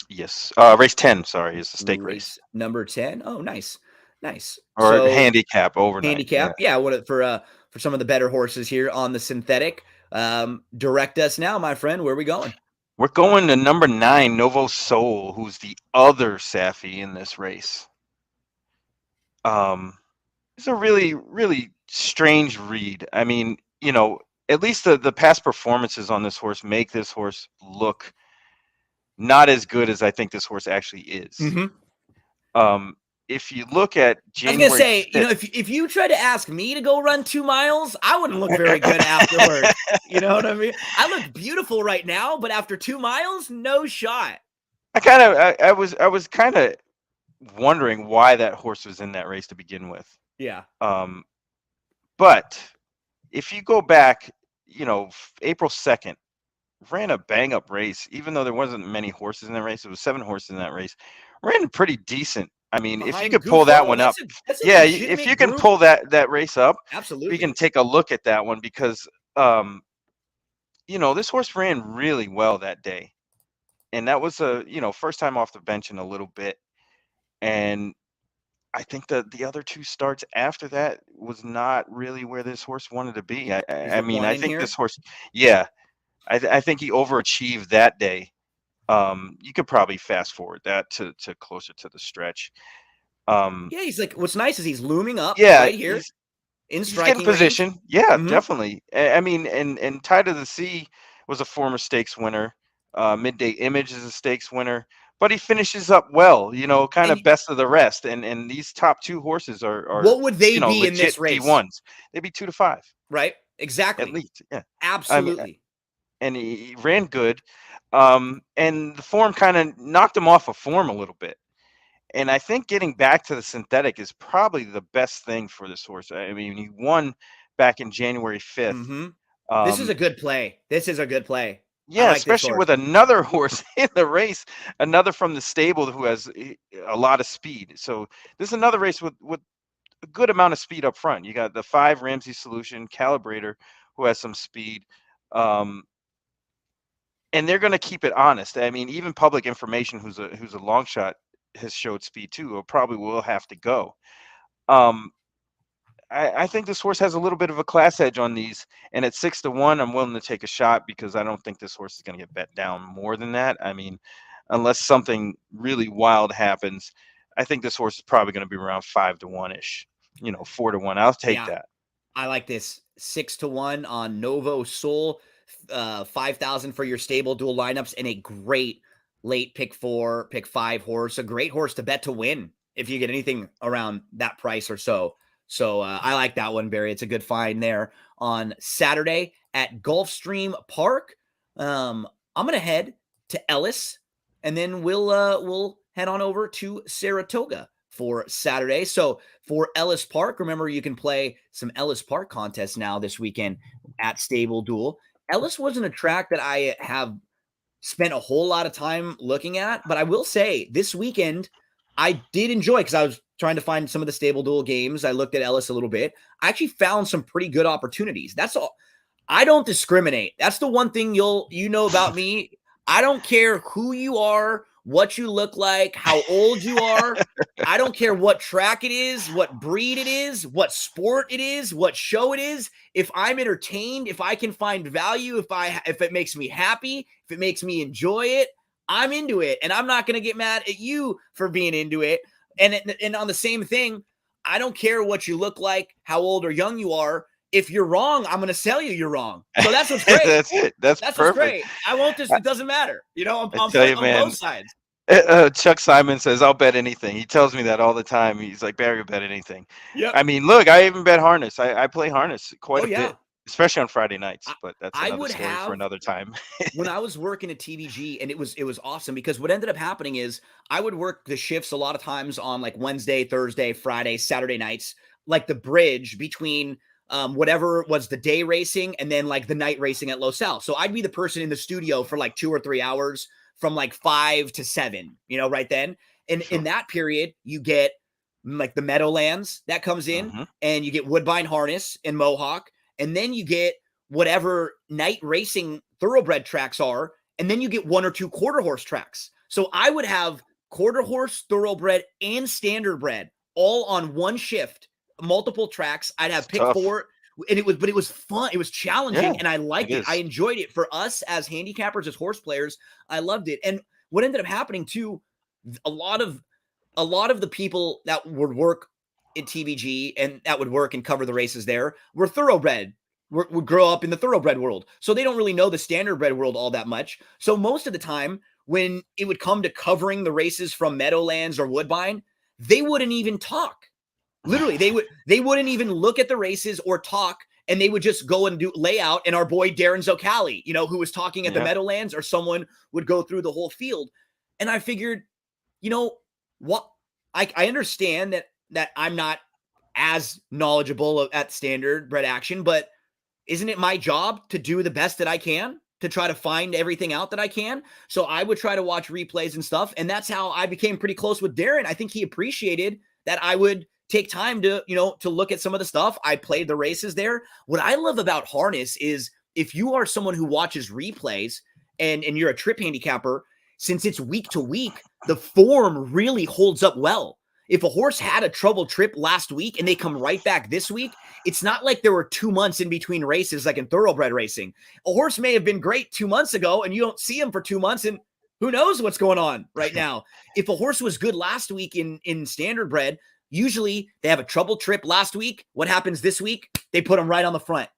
Yes. Race 10, sorry, is the stake race. Number 10. Oh, nice. Or So handicap overnight. Handicap. Yeah, for some of the better horses here on the synthetic. Direct us now, my friend. Where are we going? We're going to number 9, Novo Soul, who's the other Safi in this race. It's a really, really strange read. I mean, at least the past performances on this horse make this horse look not as good as I think this horse actually is. Mm-hmm. If you look at January, I was gonna say, 5th, if you tried to ask me to go run 2 miles, I wouldn't look very good afterwards. You know what I mean? I look beautiful right now, but after 2 miles, no shot. I was kind of wondering why that horse was in that race to begin with. Yeah. But if you go back, April 2nd, ran a bang up race, even though there wasn't many horses in that race. It was 7 horses in that race. Ran pretty decent. I mean, if you could pull that one up, if you can pull that race up, absolutely, we can take a look at that one because, this horse ran really well that day, and that was first time off the bench in a little bit, and I think that the other 2 starts after that was not really where this horse wanted to be. I mean, I think this horse, I think he overachieved that day. You could probably fast forward that to closer to the stretch. He's like, what's nice is he's looming up right here in striking position. Range. Yeah, definitely. I mean, and Tide of the Sea was a former stakes winner. Midday Image is a stakes winner, but he finishes up well, kind of best of the rest. And these top 2 horses are what would they be in this race? P1s. They'd be 2 to 5. Right. Exactly. At least. Yeah. Absolutely. I mean, and he ran good. And the form kind of knocked him off of form a little bit. And I think getting back to the synthetic is probably the best thing for this horse. I mean, he won back in January 5th. Mm-hmm. This is a good play. Yeah, especially with another horse in the race, another from the stable who has a lot of speed. So this is another race with a good amount of speed up front. You got the 5 Ramsey Solution, Calibrator, who has some speed. And they're going to keep it honest. I mean, even Public Information, who's a long shot, has showed speed too. Or probably will have to go. I think this horse has a little bit of a class edge on these, and at 6 to 1, I'm willing to take a shot because I don't think this horse is going to get bet down more than that. I mean, unless something really wild happens, I think this horse is probably going to be around 5 to 1 ish. 4 to 1. I'll take that. I like this 6 to 1 on Novo Soul. 5,000 for your stable dual lineups, and a great late pick 4, pick 5 horse. A great horse to bet to win if you get anything around that price or so. So I like that one, Barry. It's a good find there on Saturday at Gulfstream Park. I'm gonna head to Ellis, and then we'll head on over to Saratoga for Saturday. So for Ellis Park, remember you can play some Ellis Park contests now this weekend at Stable Duel. Ellis wasn't a track that I have spent a whole lot of time looking at, but I will say this weekend I did enjoy because I was trying to find some of the Stable Duel games. I looked at Ellis a little bit. I actually found some pretty good opportunities. That's all. I don't discriminate. That's the one thing you know about me. I don't care who you are, what you look like, how old you are. I don't care what track it is, what breed it is, what sport it is, what show it is. If I'm entertained, if I can find value, if it makes me happy, if it makes me enjoy it, I'm into it. And I'm not going to get mad at you for being into it. And on the same thing, I don't care what you look like, how old or young you are. If you're wrong, I'm going to tell you you're wrong. So that's what's great. That's it. That's perfect. What's great. I won't just, it doesn't matter. I'm on both sides. Chuck Simon says, I'll bet anything. He tells me that all the time. He's like, Barry will bet anything. Yep. I mean, look, I even bet harness. I play harness quite a bit. especially on Friday nights. I, But that's I another would story for have another time. when I was working at TVG, and it was awesome because what ended up happening is I would work the shifts a lot of times on like Wednesday, Thursday, Friday, Saturday nights, like the bridge between whatever was the day racing and then like the night racing at Los Al. So I'd be the person in the studio for like 2 or 3 hours from like 5 to 7, right then. And in that period, you get like the Meadowlands that comes in, and you get Woodbine Harness and Mohawk, and then you get whatever night racing thoroughbred tracks are, and then you get 1 or 2 quarter horse tracks. So I would have quarter horse, thoroughbred, and standard bred all on one shift, multiple tracks. I'd have pick Tough. 4, and it was fun. It was challenging, Yeah, and I liked it. I is. enjoyed it. For us as handicappers, as horse players, I loved it. And what ended up happening too, a lot of the people that would work at TVG and that would work and cover the races there were thoroughbred, would grow up in the thoroughbred world. So they don't really know the standardbred world all that much. So most of the time when it would come to covering the races from Meadowlands or Woodbine, they wouldn't even talk. Literally, they wouldn't even look at the races or talk, and they would just go and do layout. And our boy Darren Zocali, who was talking at the Meadowlands, or someone would go through the whole field. And I figured, what I understand that I'm not as knowledgeable at standard bred action, but isn't it my job to do the best that I can to try to find everything out that I can? So I would try to watch replays and stuff. And that's how I became pretty close with Darren. I think he appreciated that I would take time to, to look at some of the stuff. I played the races there. What I love about harness is if you are someone who watches replays and you're a trip handicapper, since it's week to week, the form really holds up well. If a horse had a troubled trip last week and they come right back this week, it's not like there were 2 months in between races like in thoroughbred racing. A horse may have been great 2 months ago and you don't see him for 2 months, and who knows what's going on right now. If a horse was good last week in standard bred, usually they have a troubled trip last week. What happens this week? They put them right on the front.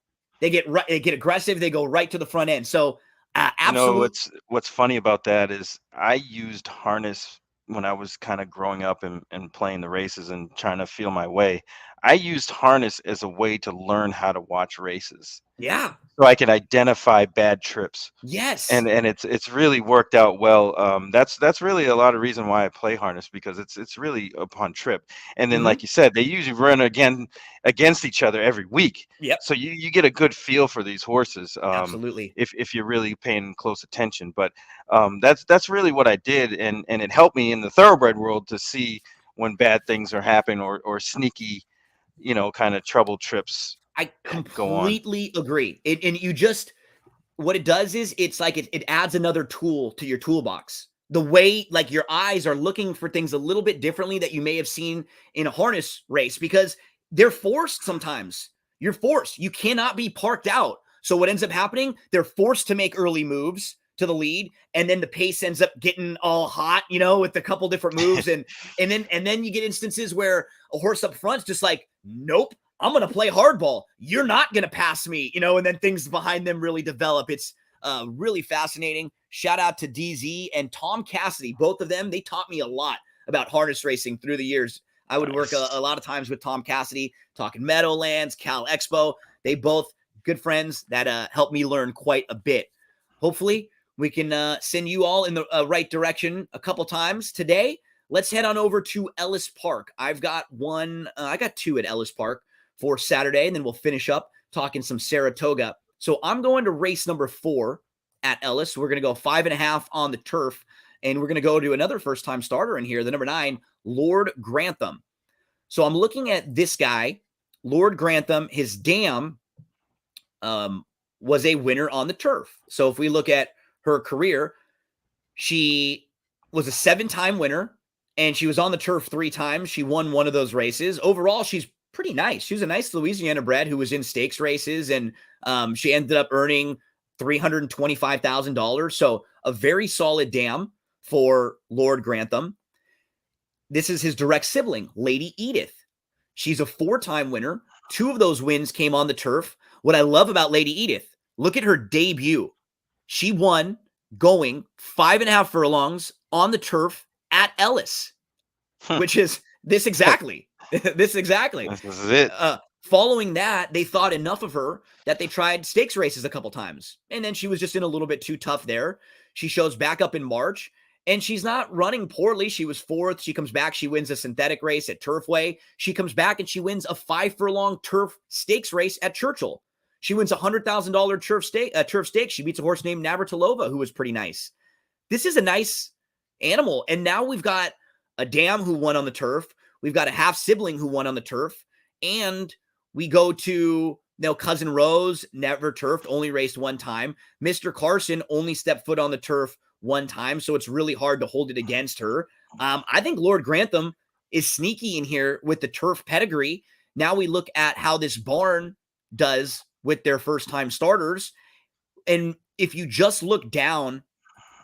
They get aggressive. They go right to the front end. So absolutely. What's funny about that is I used harness when I was kind of growing up and playing the races and trying to feel my way. I used harness as a way to learn how to watch races. Yeah. So I can identify bad trips. Yes. And it's really worked out well. That's really a lot of reason why I play harness, because it's really upon trip. And then like you said, they usually run against each other every week. Yep. So you get a good feel for these horses. Absolutely. If you're really paying close attention. But that's really what I did, and it helped me in the thoroughbred world to see when bad things are happening or sneaky, kind of trouble trips. I completely agree. What it does is it's like it adds another tool to your toolbox. The way like your eyes are looking for things a little bit differently that you may have seen in a harness race, because they're forced sometimes. You're forced. You cannot be parked out. So what ends up happening, they're forced to make early moves to the lead, and then the pace ends up getting all hot, with a couple different moves. and then you get instances where a horse up front's just like, nope, I'm going to play hardball. You're not going to pass me, and then things behind them really develop. It's really fascinating. Shout out to DZ and Tom Cassidy. Both of them, they taught me a lot about harness racing through the years. I would work a lot of times with Tom Cassidy, talking Meadowlands, Cal Expo. They both good friends that helped me learn quite a bit. Hopefully we can send you all in the right direction a couple times today. Let's head on over to Ellis Park. I've got I got 2 at Ellis Park for Saturday, and then we'll finish up talking some Saratoga. So I'm going to race number 4 at Ellis. We're going to go 5.5 on the turf, and we're going to go to another first-time starter in here, the number 9, Lord Grantham. So I'm looking at this guy, Lord Grantham. His dam was a winner on the turf. So if we look at her career, she was a 7-time winner, and she was on the turf 3 times. She won one of those races. Overall, she's pretty nice. She was a nice Louisiana bred who was in stakes races, and she ended up earning $325,000. So a very solid dam for Lord Grantham. This is his direct sibling, Lady Edith. She's a 4-time winner. 2 of those wins came on the turf. What I love about Lady Edith, look at her debut. She won going 5.5 furlongs on the turf at Ellis, which is this exactly. This exactly. This is it. Following that, they thought enough of her that they tried stakes races a couple times. And then she was just in a little bit too tough there. She shows back up in March, and she's not running poorly. She was 4th. She comes back. She wins a synthetic race at Turfway. She comes back and she wins a 5-furlong turf stakes race at Churchill. She wins a $100,000 turf stakes. She beats a horse named Navratilova, who was pretty nice. This is a nice animal. And now we've got a dam who won on the turf. We've got a half sibling who won on the turf. And we go to Cousin Rose, never turfed, only raced one time. Mr. Carson only stepped foot on the turf one time, so it's really hard to hold it against her. I think Lord Grantham is sneaky in here with the turf pedigree. Now we look at how this barn does with their first-time starters. And if you just look down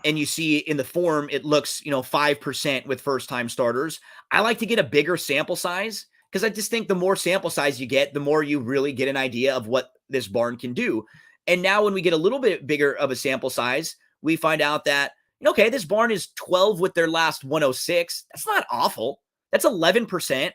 and you see in the form, it looks, 5% with first-time starters. I like to get a bigger sample size because I just think the more sample size you get, the more you really get an idea of what this barn can do. And now when we get a little bit bigger of a sample size, we find out that, okay, this barn is 12 with their last 106. That's not awful. That's 11%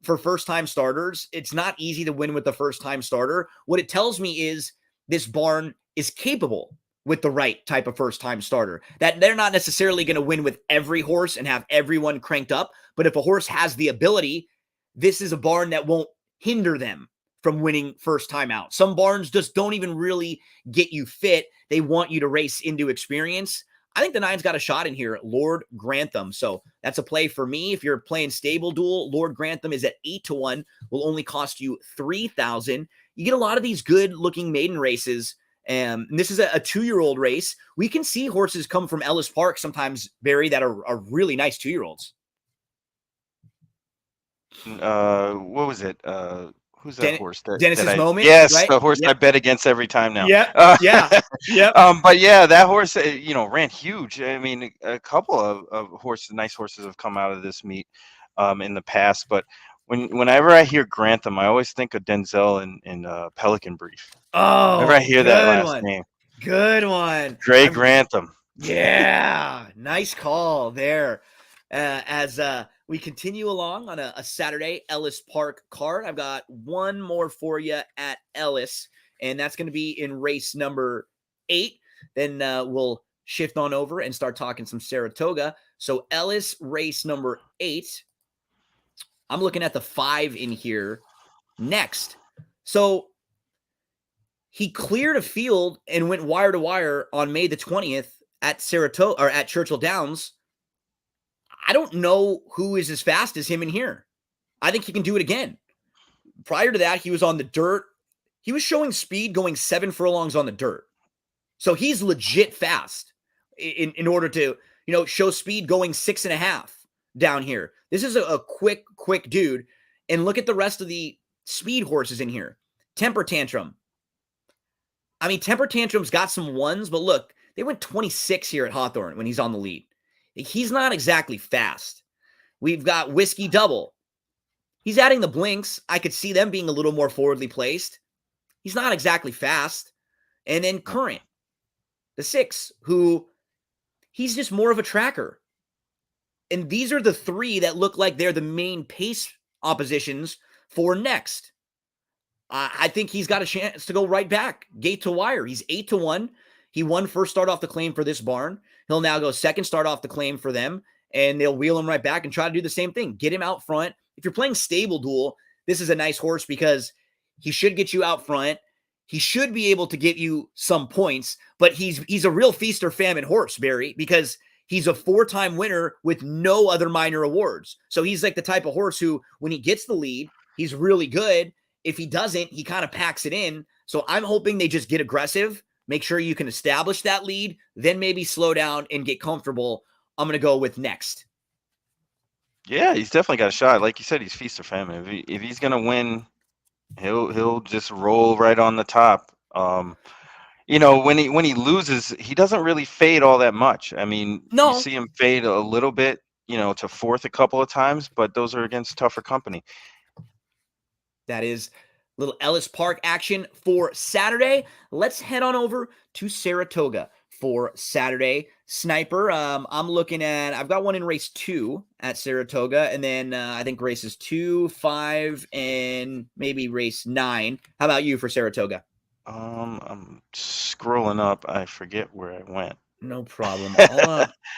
for first-time starters. It's not easy to win with the first-time starter. What it tells me is this barn is capable with the right type of first-time starter, that they're not necessarily going to win with every horse and have everyone cranked up. But if a horse has the ability, this is a barn that won't hinder them from winning first time out. Some barns just don't even really get you fit. They want you to race into experience. I think the 9's got a shot in here, Lord Grantham. So that's a play for me. If you're playing stable duel, Lord Grantham is at 8-1, will only cost you $3,000. You get a lot of these good looking maiden races. And this is a 2-year-old race. We can see horses come from Ellis Park sometimes, Barry, that are really nice 2-year-olds. What was it? Who's that horse? Dennis's Moment? Yes, right? the horse I bet against every time now. Yeah, yeah. But yeah, that horse, ran huge. I mean, a couple of nice horses have come out of this meet in the past. But whenever I hear Grantham, I always think of Denzel in Pelican Brief. Oh, whenever I hear that last name. Good one. Gray Grantham. Yeah, nice call there. As we continue along on a Saturday Ellis Park card, I've got one more for you at Ellis, and that's going to be in race number 8. Then we'll shift on over and start talking some Saratoga. So Ellis, race number 8. I'm looking at the 5 in here next. So he cleared a field and went wire to wire on May the 20th at Saratoga or at Churchill Downs. I don't know who is as fast as him in here. I think he can do it again. Prior to that, he was on the dirt. He was showing speed going 7 furlongs on the dirt. So he's legit fast in order to, show speed going 6.5 down here. This is a quick dude. And look at the rest of the speed horses in here. Temper Tantrum. I mean, Temper Tantrum's got some ones, but look, they went 26 here at Hawthorne when he's on the lead. He's not exactly fast. We've got Whiskey Double. He's adding the blinks. I could see them being a little more forwardly placed. He's not exactly fast. And then Current, the 6, who he's just more of a tracker. And these are the 3 that look like they're the main pace oppositions for next. I think he's got a chance to go right back, gate to wire. He's 8-1. He won first start off the claim for this barn. He'll now go second start off the claim for them, and they'll wheel him right back and try to do the same thing. Get him out front. If you're playing stable duel, this is a nice horse because he should get you out front. He should be able to get you some points, but he's a real feast or famine horse, Barry, because he's a 4-time winner with no other minor awards. So he's like the type of horse who, when he gets the lead, he's really good. If he doesn't, he kind of packs it in. So I'm hoping they just get aggressive. Make sure you can establish that lead, then maybe slow down and get comfortable. I'm going to go with next. Yeah, he's definitely got a shot. Like you said, he's feast or famine. If he's going to win, he'll just roll right on the top. When he loses, he doesn't really fade all that much. I mean, no. You see him fade a little bit, to 4th a couple of times, but those are against tougher company. That is little Ellis Park action for Saturday. Let's head on over to Saratoga for Saturday. Sniper. I'm looking at, I've got one in race 2 at Saratoga, and then I think races 2, 5, and maybe race 9. How about you for Saratoga? I'm scrolling up. I forget where I went. No problem.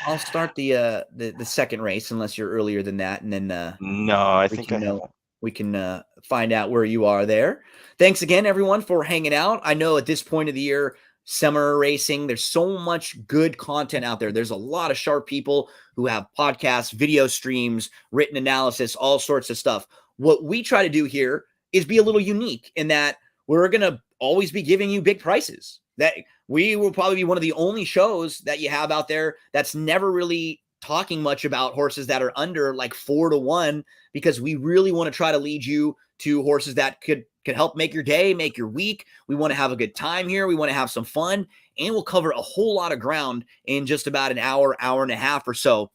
I'll start the second race unless you're earlier than that, and then No, I we think I can have one. we can find out where you are there. Thanks again, everyone, for hanging out. I know at this point of the year, summer racing, there's so much good content out there. There's a lot of sharp people who have podcasts, video streams, written analysis, all sorts of stuff. What we try to do here is be a little unique in that we're going to always be giving you big prices. That we will probably be one of the only shows that you have out there that's never really talking much about horses that are under like 4-1, because we really want to try to lead you to horses that could help make your day, make your week. We want to have a good time here. We want to have some fun, and we'll cover a whole lot of ground in just about an hour, hour and a half or so.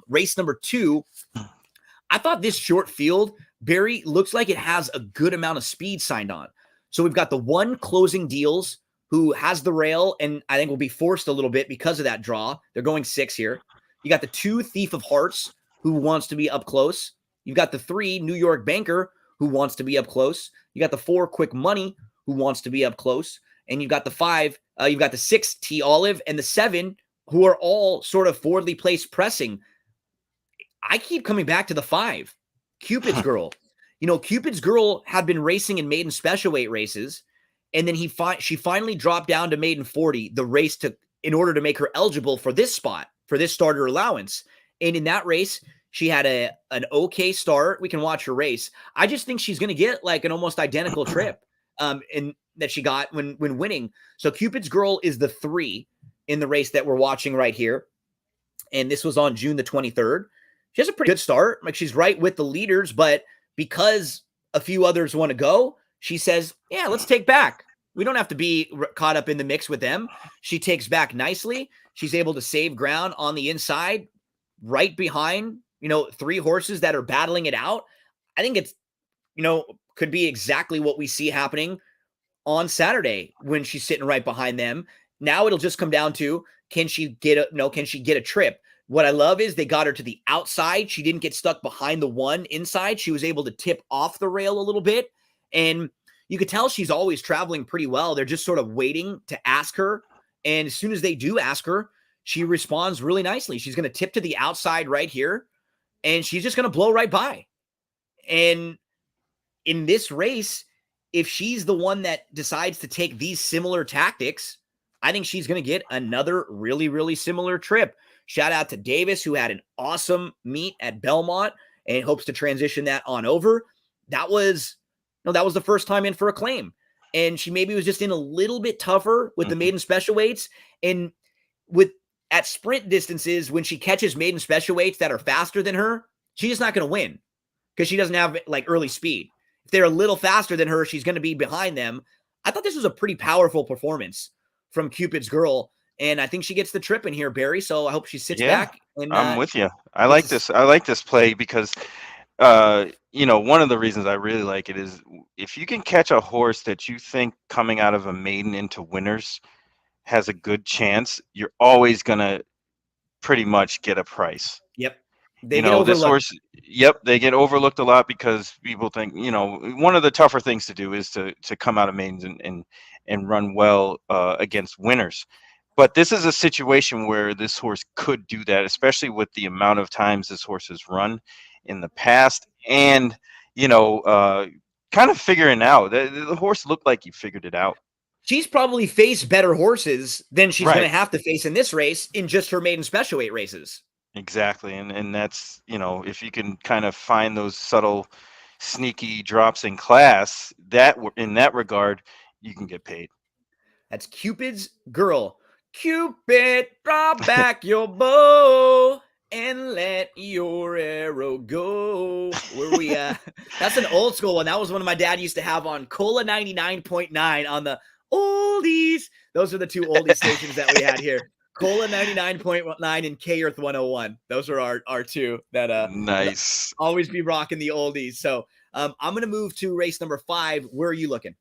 Race number 2, I thought this short field, Barry, looks like it has a good amount of speed signed on. So we've got the 1 Closing Deals, who has the rail, and I think will be forced a little bit because of that draw. They're going 6 here. You got the 2 Thief of Hearts, who wants to be up close. You've got the 3 New York Banker, who wants to be up close. You got the 4 Quick Money, who wants to be up close. And you've got the 5, you've got the 6 T Olive, and the 7, who are all sort of forwardly placed pressing. I keep coming back to the 5, Cupid's Girl. You know, Cupid's Girl had been racing in maiden special weight races, and then she finally dropped down to maiden 40, the race in order to make her eligible for this spot, for this starter allowance. And in that race, she had an okay start. We can watch her race. I just think she's going to get like an almost identical trip in that she got when winning. So Cupid's Girl is the 3 in the race that we're watching right here. And this was on June the 23rd. She has a pretty good start. Like, she's right with the leaders, but because a few others want to go, she says, yeah, let's take back. We don't have to be caught up in the mix with them. She takes back nicely. She's able to save ground on the inside, right behind, 3 horses that are battling it out. I think it's, could be exactly what we see happening on Saturday when she's sitting right behind them. Now it'll just come down to, can she get a trip? What I love is they got her to the outside. She didn't get stuck behind the 1 inside. She was able to tip off the rail a little bit. And you could tell she's always traveling pretty well. They're just sort of waiting to ask her. And as soon as they do ask her, she responds really nicely. She's going to tip to the outside right here, and she's just going to blow right by. And in this race, if she's the one that decides to take these similar tactics, I think she's going to get another really, really similar trip. Shout out to Davis, who had an awesome meet at Belmont and hopes to transition that on over. That was the first time in for Acclaim. And she maybe was just in a little bit tougher with the maiden special weights. And at sprint distances, when she catches maiden special weights that are faster than her, she's just not going to win because she doesn't have like early speed. If they're a little faster than her, she's going to be behind them. I thought this was a pretty powerful performance from Cupid's Girl. And I think she gets the trip in here, Barry. So I hope she sits back. And I'm with you. I like this. I like this play because, one of the reasons I really like it is if you can catch a horse that you think coming out of a maiden into winners has a good chance, you're always going to pretty much get a price. Yep. They get overlooked. This horse, they get overlooked a lot because people think, one of the tougher things to do is to come out of maidens and run well against winners. But this is a situation where this horse could do that, especially with the amount of times this horse has run in the past, and kind of figuring out. The horse looked like he figured it out. She's probably faced better horses than she's going to have to face in this race in just her maiden special weight races. Exactly, and that's if you can kind of find those subtle, sneaky drops in class, that in that regard, you can get paid. That's Cupid's Girl. Cupid, draw back your bow and let your arrow go. Where we that's an old school one. That was one my dad used to have on Cola 99.9 on the oldies. Those are the 2 oldie stations that we had here. Cola 99.9 and K Earth 101. Those are our 2 that nice. Always be rocking the oldies. So I'm gonna move to race number 5. Where are you looking?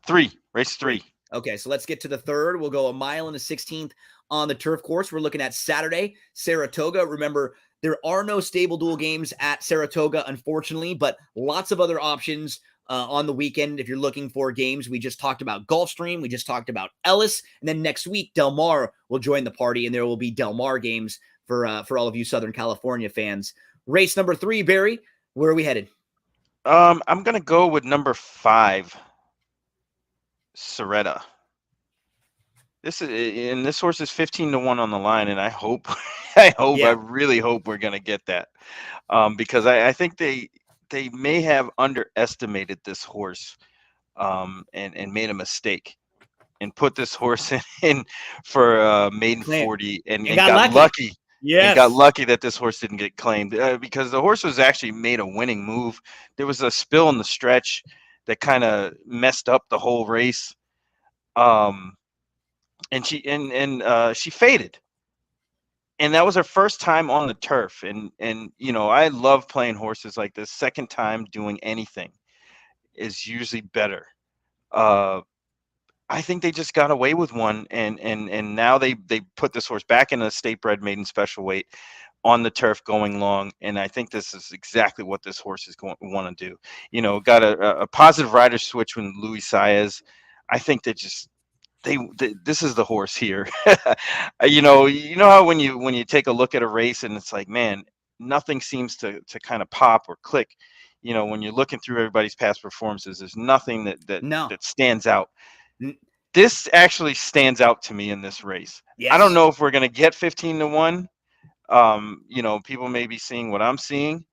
3. Race 3. Okay, so let's get to the 3rd. We'll go a mile and a 16th on the turf course. We're looking at Saturday, Saratoga. Remember, there are no stable duel games at Saratoga, unfortunately, but lots of other options on the weekend if you're looking for games. We just talked about Gulfstream. We just talked about Ellis. And then next week, Del Mar will join the party, and there will be Del Mar games for all of you Southern California fans. Race number 3, Barry, where are we headed? I'm going to go with number 5, Soretta. This horse is 15-1 on the line, and I really hope we're going to get that, because I think they may have underestimated this horse, and made a mistake and put this horse in for maiden 40 and got lucky. Yes. And got lucky that this horse didn't get claimed, because the horse was actually made a winning move. There was a spill in the stretch that kind of messed up the whole race. And she faded, and that was her first time on the turf. And I love playing horses like this. Second time doing anything is usually better. I think they just got away with one, and now they put this horse back in a state bred maiden special weight on the turf going long. And I think this is exactly what this horse is going to want to do. Got a positive rider switch with Luis Saez. I think that this is the horse here. You know how when you take a look at a race and it's like, man, nothing seems to kind of pop or click. When you're looking through everybody's past performances, there's nothing that stands out. This actually stands out to me in this race. Yes. I don't know if we're going to get 15-1. People may be seeing what I'm seeing,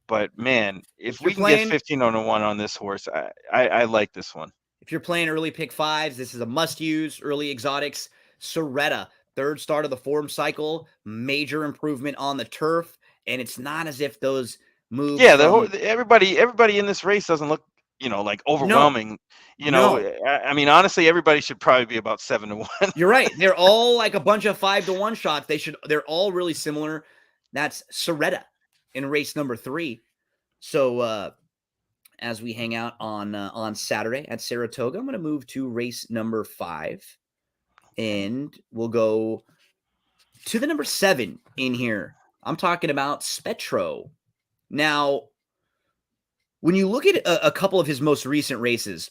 but man, if we can get 15-1 on this horse, I like this one. If you're playing early pick 5s, this is a must-use. Early exotics, Soretta, third start of the form cycle, major improvement on the turf, and it's not as if those moves. Yeah, everybody in this race doesn't look, like overwhelming. No. I mean, honestly, everybody should probably be about 7-1. You're right. They're all like a bunch of 5-1 shots. They're all really similar. That's Soretta in race number 3. So, as we hang out on Saturday at Saratoga, I'm going to move to race number 5, and we'll go to the number 7 in here. I'm talking about Spetro. Now, when you look at a couple of his most recent races,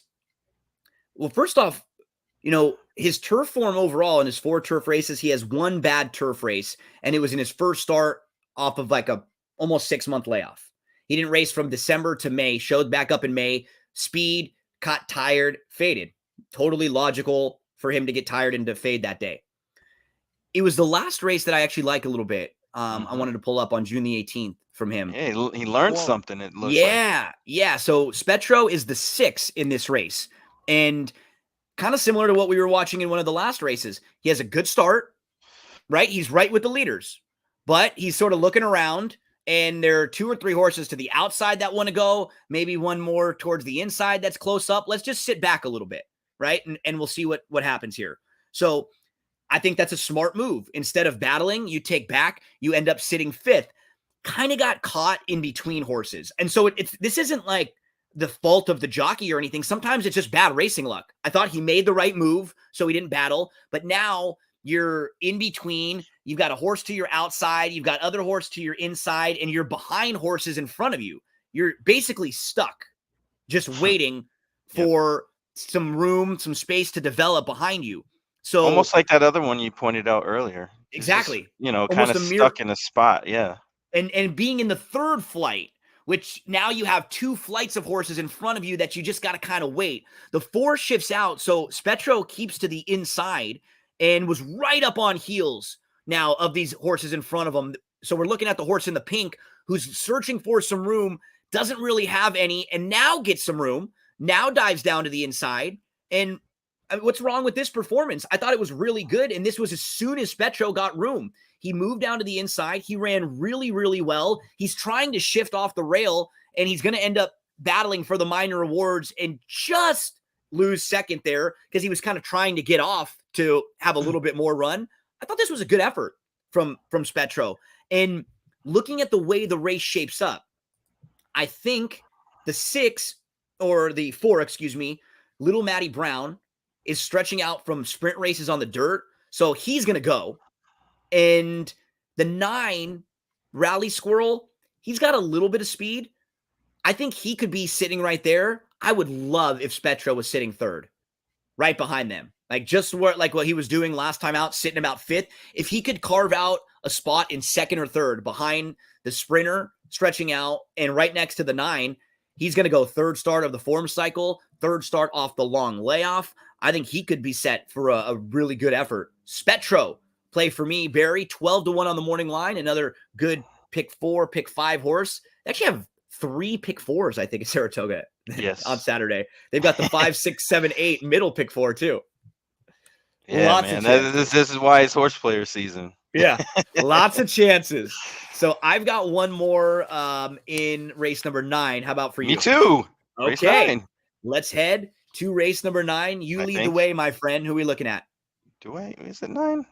well, first off, his turf form overall in his 4 turf races, he has one bad turf race, and it was in his first start off of like a almost 6-month layoff. He didn't race from December to May, showed back up in May, speed, got tired, faded. Totally logical for him to get tired and to fade that day. It was the last race that I actually like a little bit. I wanted to pull up on June the 18th from him. Yeah, he learned something, it looks like. Yeah. So Spetro is the 6 in this race. And kind of similar to what we were watching in one of the last races. He has a good start, right? He's right with the leaders. But he's sort of looking around, and there are 2 or 3 horses to the outside that want to go, maybe one more towards the inside that's close up. Let's just sit back a little bit, right? And we'll see what happens here. So I think that's a smart move. Instead of battling, you take back, you end up sitting 5th. Kind of got caught in between horses. And so this isn't like the fault of the jockey or anything. Sometimes it's just bad racing luck. I thought he made the right move, so he didn't battle. But now you're in between. You've got a horse to your outside. You've got other horse to your inside, and you're behind horses in front of you. You're basically stuck just waiting for some room, some space to develop behind you. So almost like that other one you pointed out earlier. Exactly. Just, kind of stuck in a spot. Yeah. And being in the 3rd flight, which now you have 2 flights of horses in front of you that you just got to kind of wait. The 4 shifts out. So Spetro keeps to the inside and was right up on heels now of these horses in front of him. So we're looking at the horse in the pink who's searching for some room, doesn't really have any, and now gets some room, now dives down to the inside. And what's wrong with this performance? I thought it was really good. And this was as soon as Spetro got room. He moved down to the inside. He ran really, really well. He's trying to shift off the rail, and he's going to end up battling for the minor awards and just lose second there because he was kind of trying to get off to have a little bit more run. I thought this was a good effort from Spetro. And looking at the way the race shapes up, I think the 4, Little Matty Brown, is stretching out from sprint races on the dirt. So he's going to go. And the 9, Rally Squirrel, he's got a little bit of speed. I think he could be sitting right there. I would love if Spetro was sitting 3rd, right behind them. Like just like what he was doing last time out, sitting about 5th. If he could carve out a spot in 2nd or 3rd behind the sprinter, stretching out, and right next to the 9, he's going to go 3rd start of the form cycle, 3rd start off the long layoff. I think he could be set for a really good effort. Spetro, play for me, Barry, 12-1 on the morning line. Another good pick 4, pick 5 horse. They actually have 3 pick 4s, I think, at Saratoga on Saturday. They've got the 5, 6, 7, 8 middle pick 4 too. Yeah, lots man. This is why it's horse player season. Yeah, lots of chances. So I've got one more in race number 9. How about for you? Me too. Okay, race 9. Let's head to race number 9. You lead the way, my friend. Who are we looking at? Is it 9?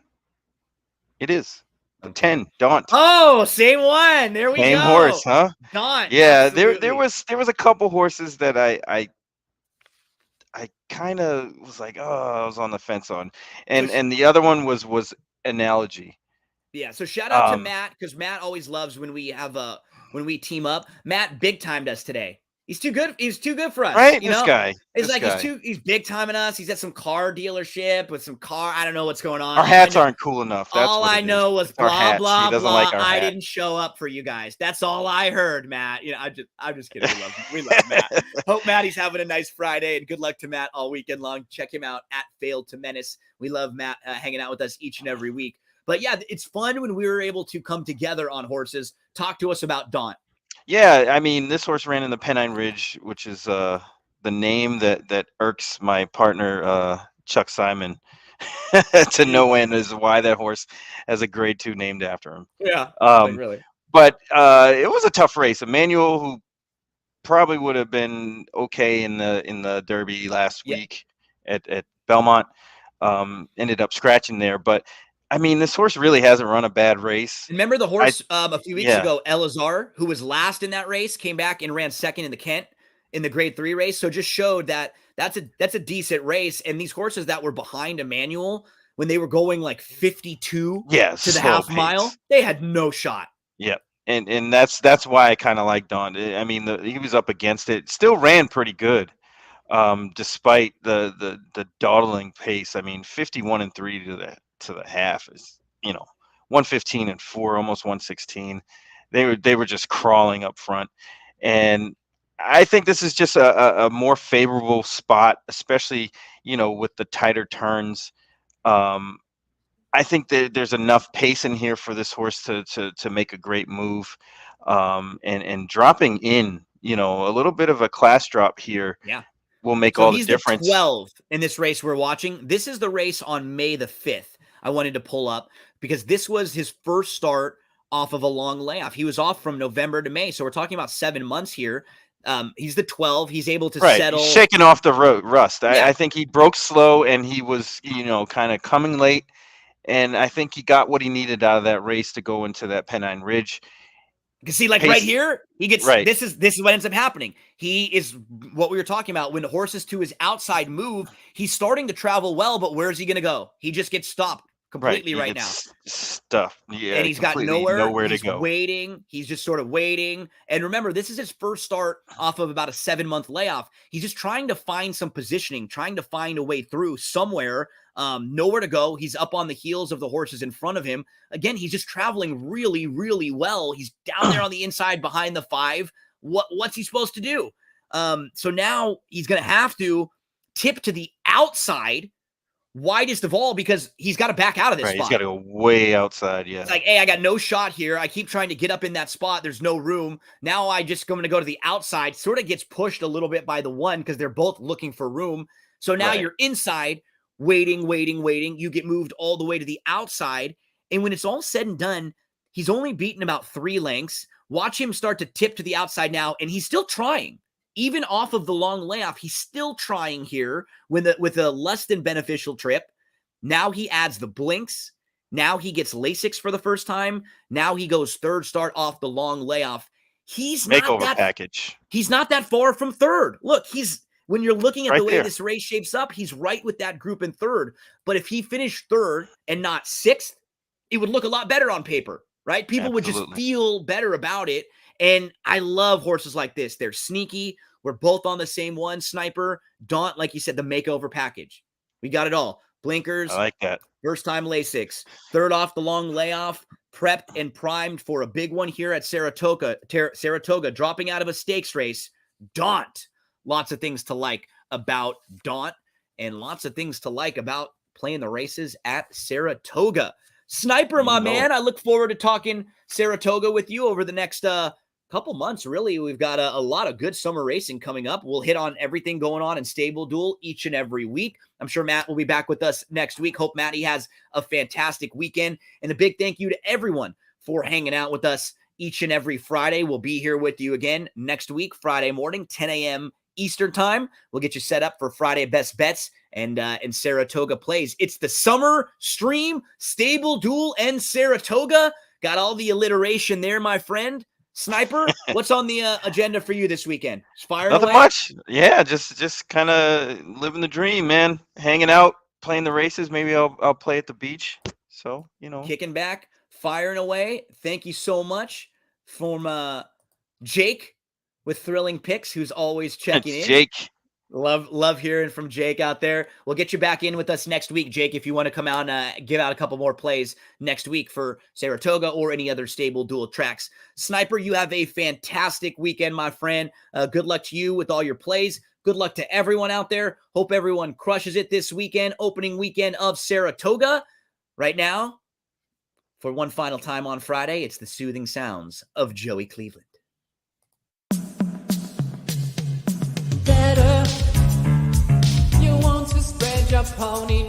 It is. 10, Daunt. Oh, same one. There we go. Same horse, huh? Daunt. Yeah, there was a couple horses that I kind of was like, I was on the fence on, and the other one was Analogy. Yeah. So shout out to Matt, because Matt always loves when we team up. Matt big timed us today. He's too good. He's too good for us. Right. This guy. It's like he's big timing us. He's at some car dealership with some car. I don't know what's going on. Our hats aren't cool enough. That's all I know was blah blah blah. Like I didn't show up for you guys. That's all I heard, Matt. I'm just kidding. We love Matt. Hope Matt's having a nice Friday, and good luck to Matt all weekend long. Check him out at Failed to Menace. We love Matt hanging out with us each and every week. But yeah, it's fun when we were able to come together on horses. Talk to us about Daunt. Yeah, I mean, this horse ran in the Pennine Ridge, which is the name that irks my partner Chuck Simon to no end, is why that horse has a grade 2 named after him. Yeah, really. But it was a tough race. Emmanuel, who probably would have been okay in the Derby last week at Belmont, ended up scratching there. But I mean, this horse really hasn't run a bad race. Remember the horse a few weeks ago, Elazar, who was last in that race, came back and ran 2nd in the Kent in the grade 3 race. So just showed that that's a decent race. And these horses that were behind Emmanuel, when they were going like 52 to the half mile, they had no shot. Yeah. And that's why I kind of like Daunt. I mean, he was up against it, still ran pretty good. Despite the dawdling pace. I mean, 51-3 to the half is 115-4, almost 116. They were just crawling up front, and I think this is just a more favorable spot, especially with the tighter turns. I think that there's enough pace in here for this horse to make a great move, and dropping in a little bit of a class drop here. Yeah. Will make all the difference. He's the 12 in this race we're watching. This is the race on May the 5th. I wanted to pull up because this was his first start off of a long layoff. He was off from November to May, so we're talking about 7 months here. He's the 12. He's able to settle. He's shaking off the rust. Yeah. I think he broke slow, and he was, kind of coming late. And I think he got what he needed out of that race to go into that Pennine Ridge. You see, like right here, he gets this is what ends up happening. He is what we were talking about. When the horse is to his outside move, he's starting to travel well, but where's he going to go? He just gets stopped completely right now. Stuff. Yeah. And he's got nowhere to go. Waiting. He's just sort of waiting. And remember, this is his first start off of about a 7-month layoff. He's just trying to find some positioning, trying to find a way through somewhere. Nowhere to go. He's up on the heels of the horses in front of him. Again, he's just traveling really, really well. He's down there on the inside behind the 5. What's he supposed to do? So now he's going to have to tip to the outside, widest of all, because he's got to back out of this spot. He's got to go way outside. Yeah. It's like, hey, I got no shot here. I keep trying to get up in that spot. There's no room. Now I just going to go to the outside. Sort of gets pushed a little bit by the 1 because they're both looking for room. So now you're inside. Waiting. You get moved all the way to the outside. And when it's all said and done, he's only beaten about 3 lengths. Watch him start to tip to the outside now. And he's still trying. Even off of the long layoff, he's still trying here with a less than beneficial trip. Now he adds the blinks. Now he gets Lasix for the first time. Now he goes 3rd start off the long layoff. He's makeover package. He's not that far from 3rd. Look, When you're looking at right the way there. this race shapes up, he's right with that group in third. But if he finished third and not sixth, it would look a lot better on paper, right? People would just feel better about it. And I love horses like this. They're sneaky. We're both on the same one. Sniper, Daunt, like you said, the makeover package. We got it all. Blinkers. I like that. First time Lasix. Third off the long layoff. Prepped and primed for a big one here at Saratoga. Saratoga dropping out of a stakes race. Daunt. Lots of things to like about Daunt and lots of things to like about playing the races at Saratoga. Sniper, my man, I look forward to talking Saratoga with you over the next couple months. Really, we've got a lot of good summer racing coming up. We'll hit on everything going on in Stable Duel each and every week. I'm sure Matt will be back with us next week. Hope Matty has a fantastic weekend. And a big thank you to everyone for hanging out with us each and every Friday. We'll be here with you again next week, Friday morning, 10 a.m. Eastern time. We'll get you set up for Friday Best Bets and Saratoga Plays. It's the summer stream, Stable Duel and Saratoga. Got all the alliteration there, my friend. Sniper, what's on the agenda for you this weekend? Just firing Nothing away? much. Yeah, just kind of living the dream, man. Hanging out, playing the races. Maybe I'll play at the beach. So, Kicking back, firing away. Thank you so much from Jake with Thrilling Picks, who's always checking in. Jake. Love hearing from Jake out there. We'll get you back in with us next week, Jake, if you want to come out and give out a couple more plays next week for Saratoga or any other Stable Duel tracks. Sniper, you have a fantastic weekend, my friend. Good luck to you with all your plays. Good luck to everyone out there. Hope everyone crushes it this weekend, opening weekend of Saratoga. Right now, for one final time on Friday, it's the soothing sounds of Joey Cleveland. Better, you want to spread your pony